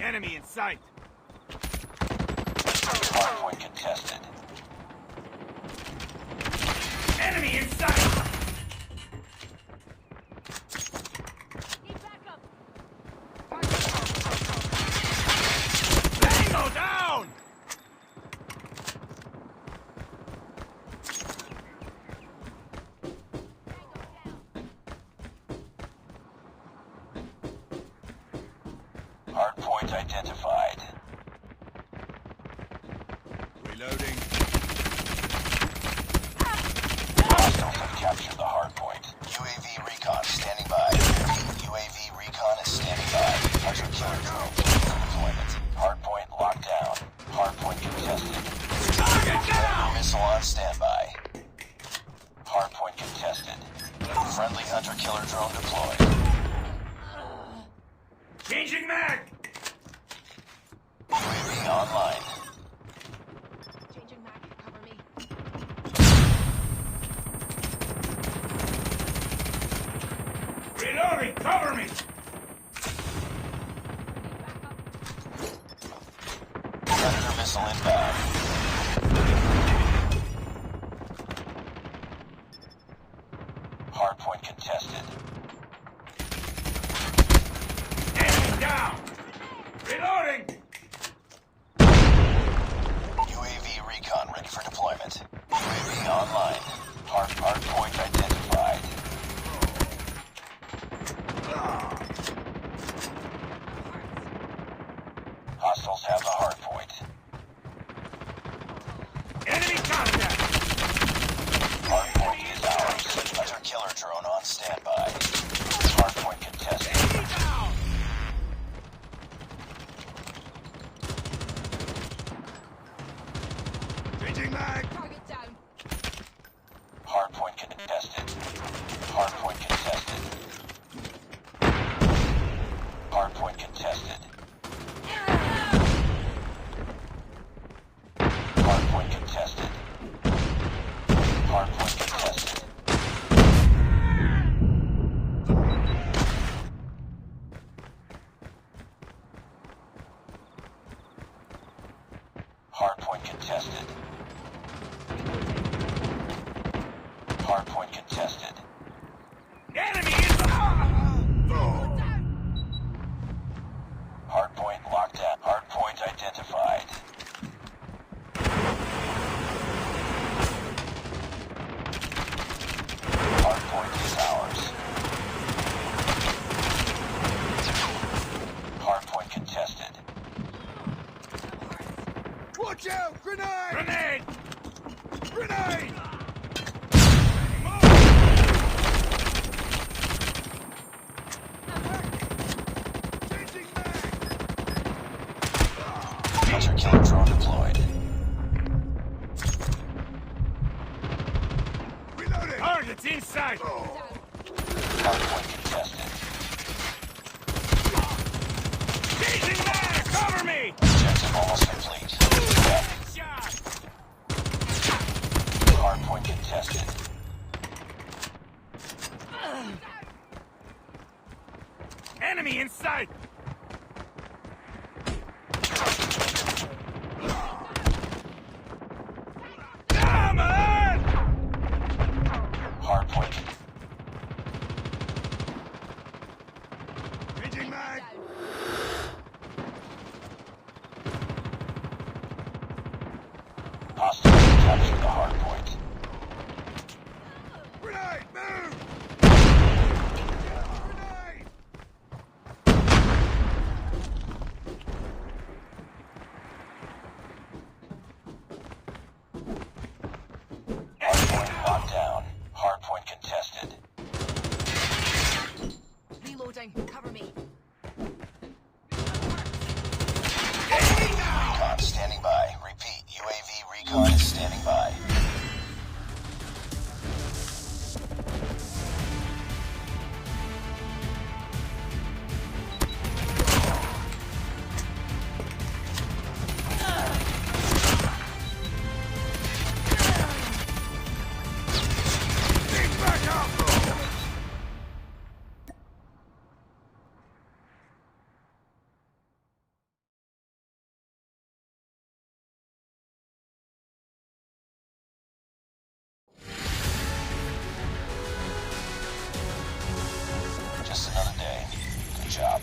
Enemy in sight! Hardpoint contested. Enemy in sight! Need backup. Tango down! Hardpoint identified. Reloading. Hostiles have captured the hardpoint. UAV recon standing by. UAV recon is standing by. Hunter killer drone for deployment. Hardpoint locked down. Hardpoint contested. Predator missile on standby. Hardpoint contested. Friendly hunter killer drone deployed. Changing mag! UAV online. Changing mag. Cover me. Reloading! Cover me! Predator missile inbound. Hardpoint contested. Enemy down! Reloading! UAV recon ready for deployment. UAV online. Hardpoint identified. Hostiles have the hardpoint. out! Grenade! Grenade! Grenade! Hunter killer drone deployed. Reloading! Target's inside! Hardpoint contested. Chasing mag! Cover me! Objective almost complete. Hardpoint contested. Enemy in sight! Hardpoint. Changing mag! Hostiles capture the hardpoint. Grenade! Move! Grenade! Hardpoint locked down. Hardpoint contested. Reloading. Cover me. Recon standing by. Repeat, UAV recon is standing by. Keep back up! Just another day. Good job.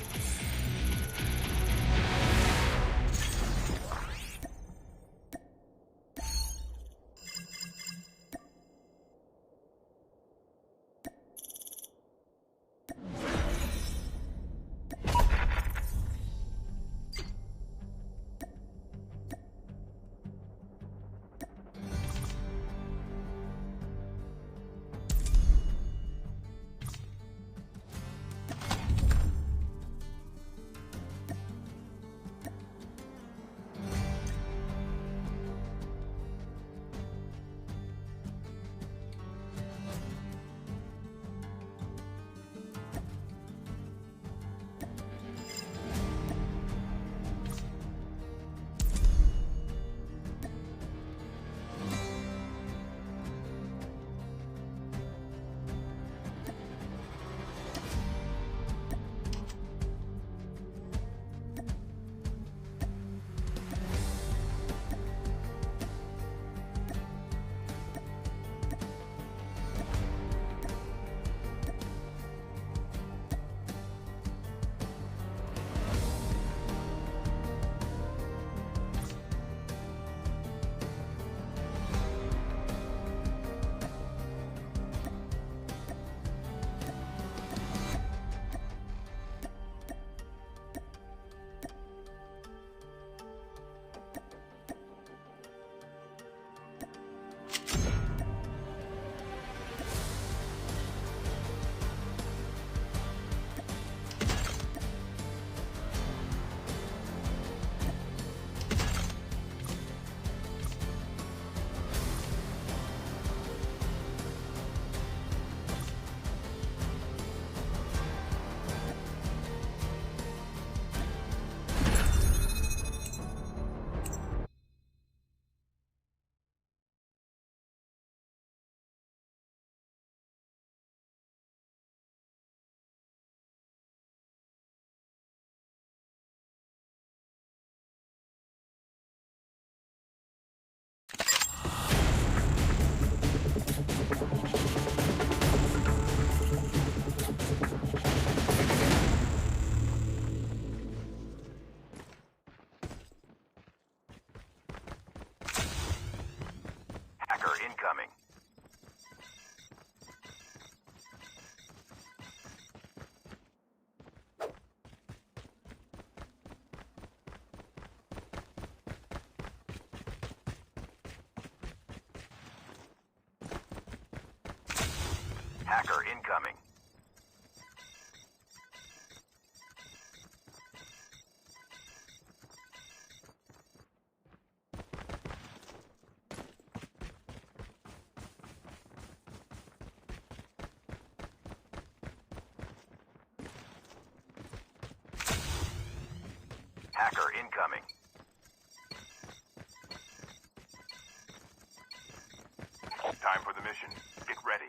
Hacker incoming. Hacker incoming. Time for the mission. Get ready.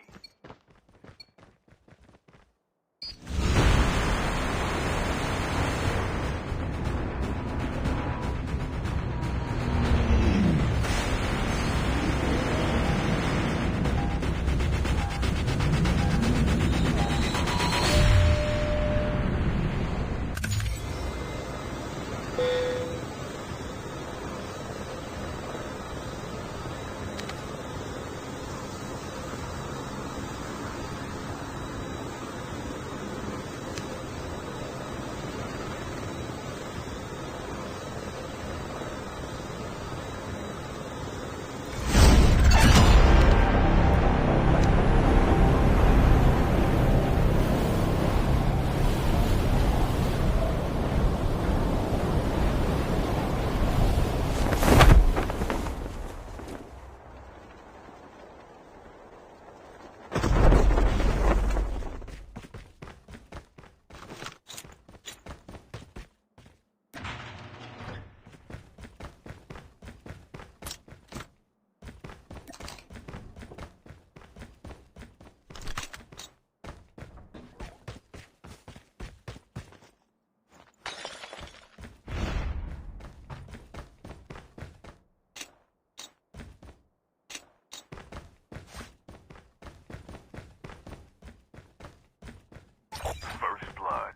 First blood.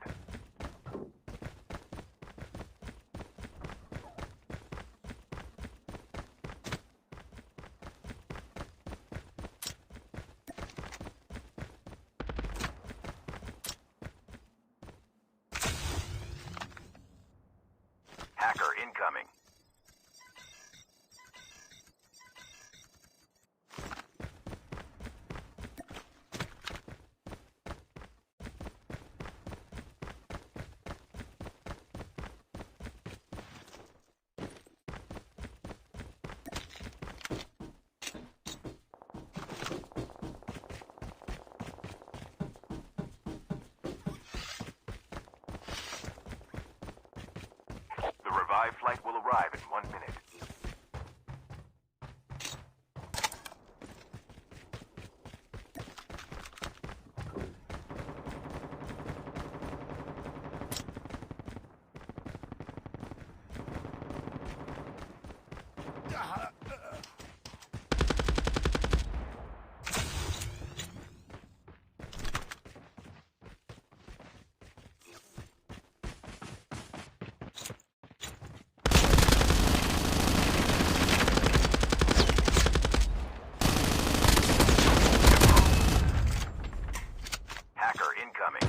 Hacker incoming. The revived flight will arrive in 1 minute. Hacker incoming.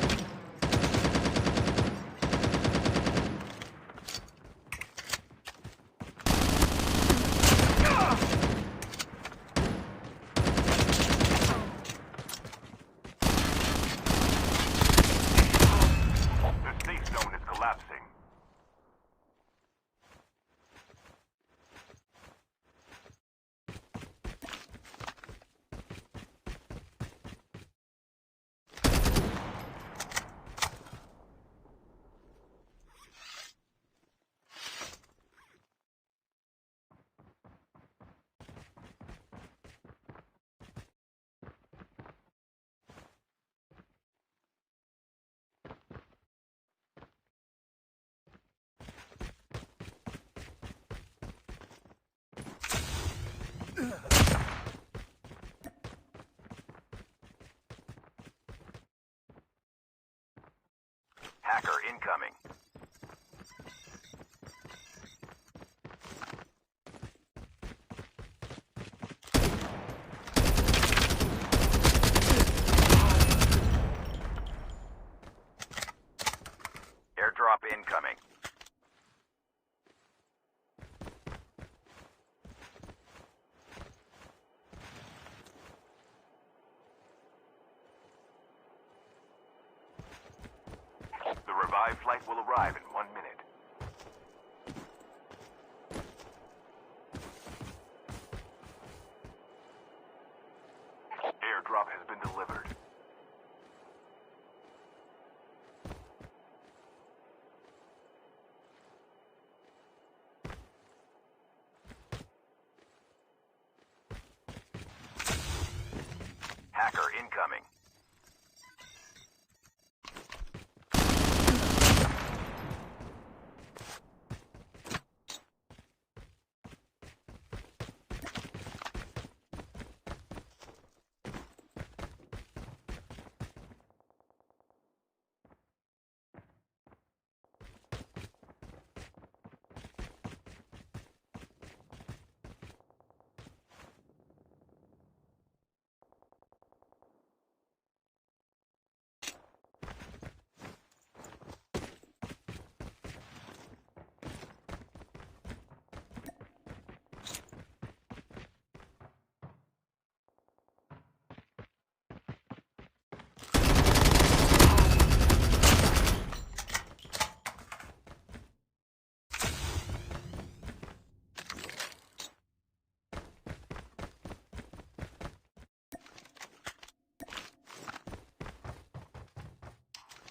The safe zone is collapsing. Hacker incoming. Airdrop incoming. revived flight will arrive in 1 minute. Airdrop has been delivered. Hacker incoming.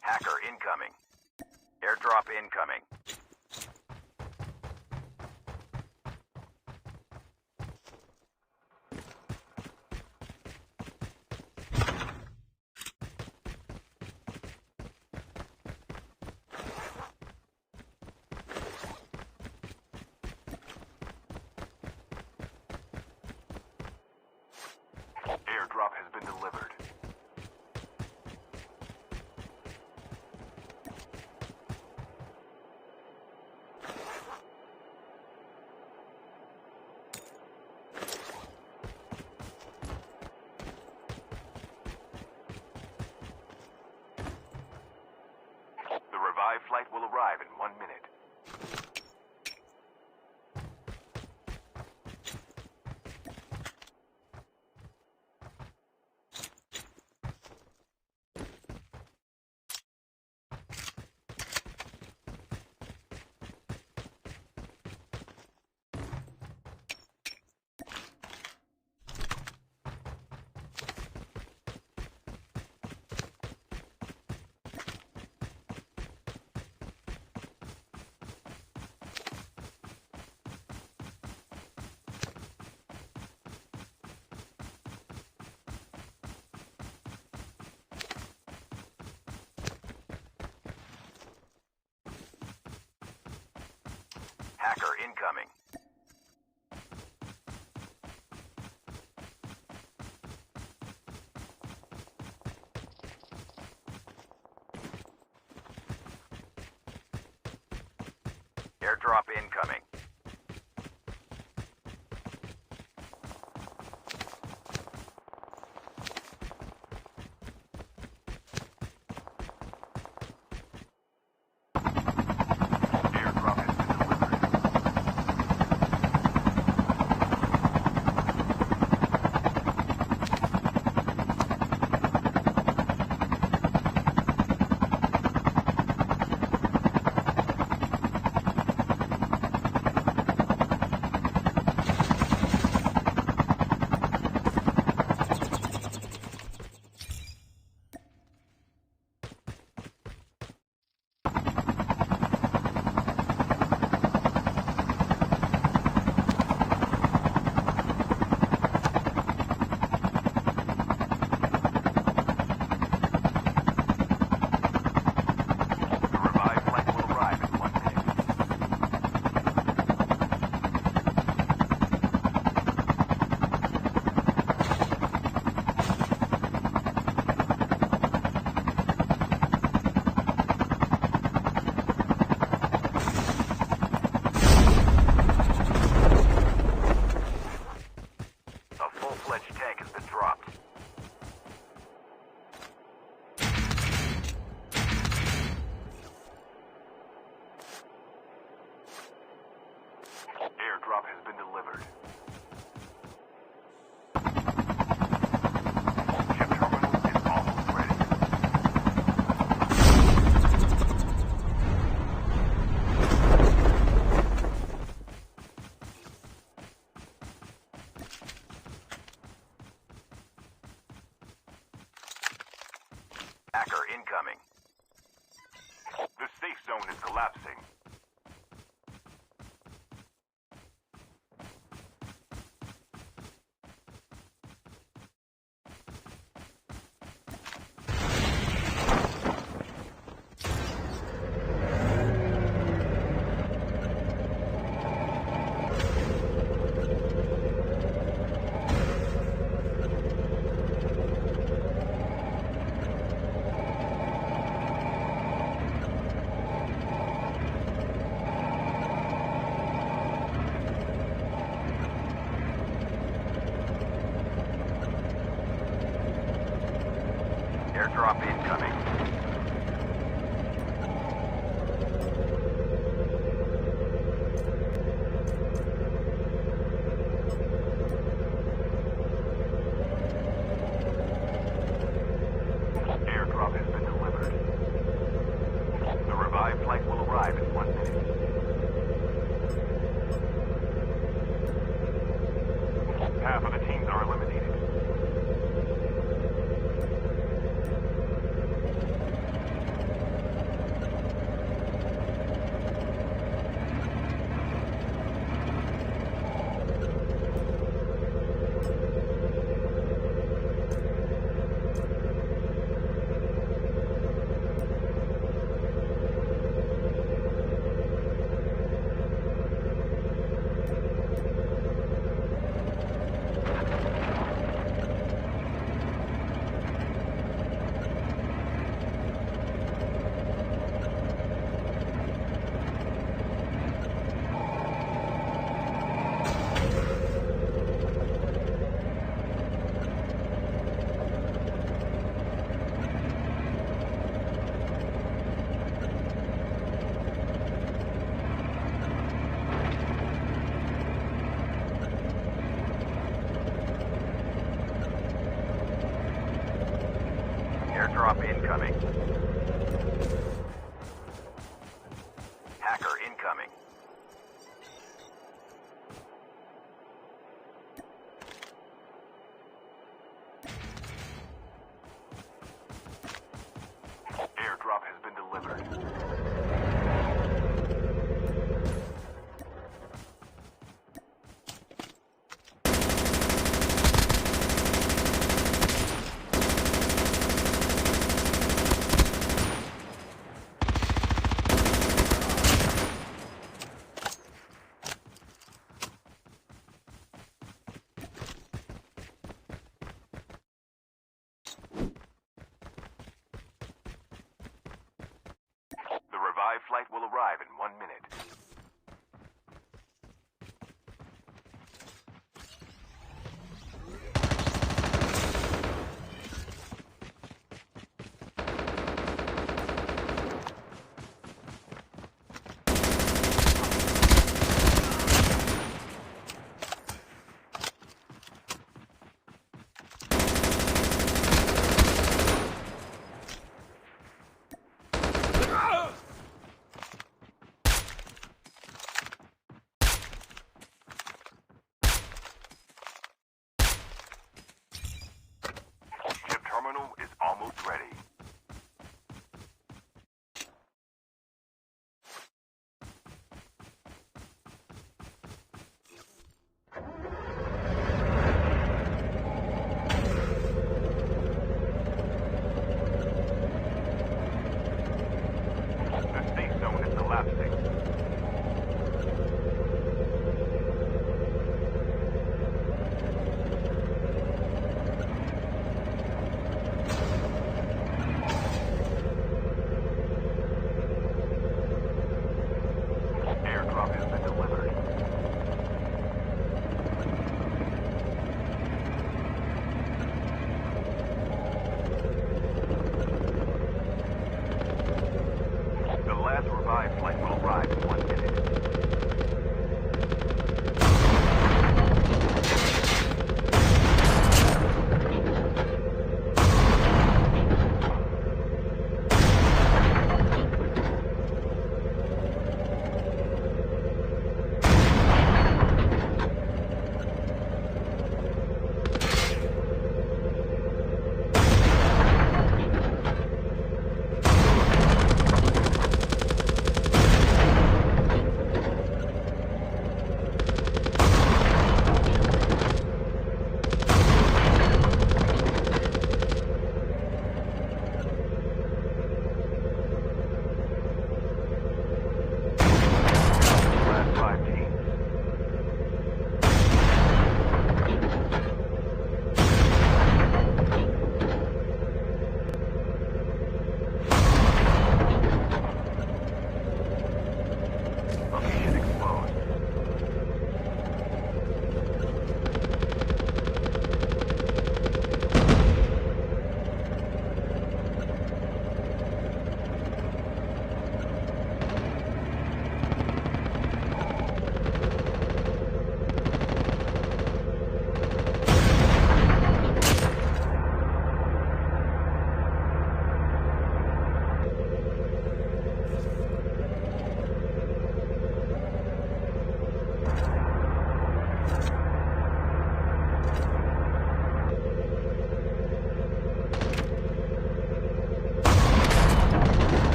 Hacker incoming. Airdrop incoming. Airdrop has been delivered. The revived flight will arrive in 1 minute. Hacker incoming. Airdrop incoming. Airdrop has been delivered. collapsing.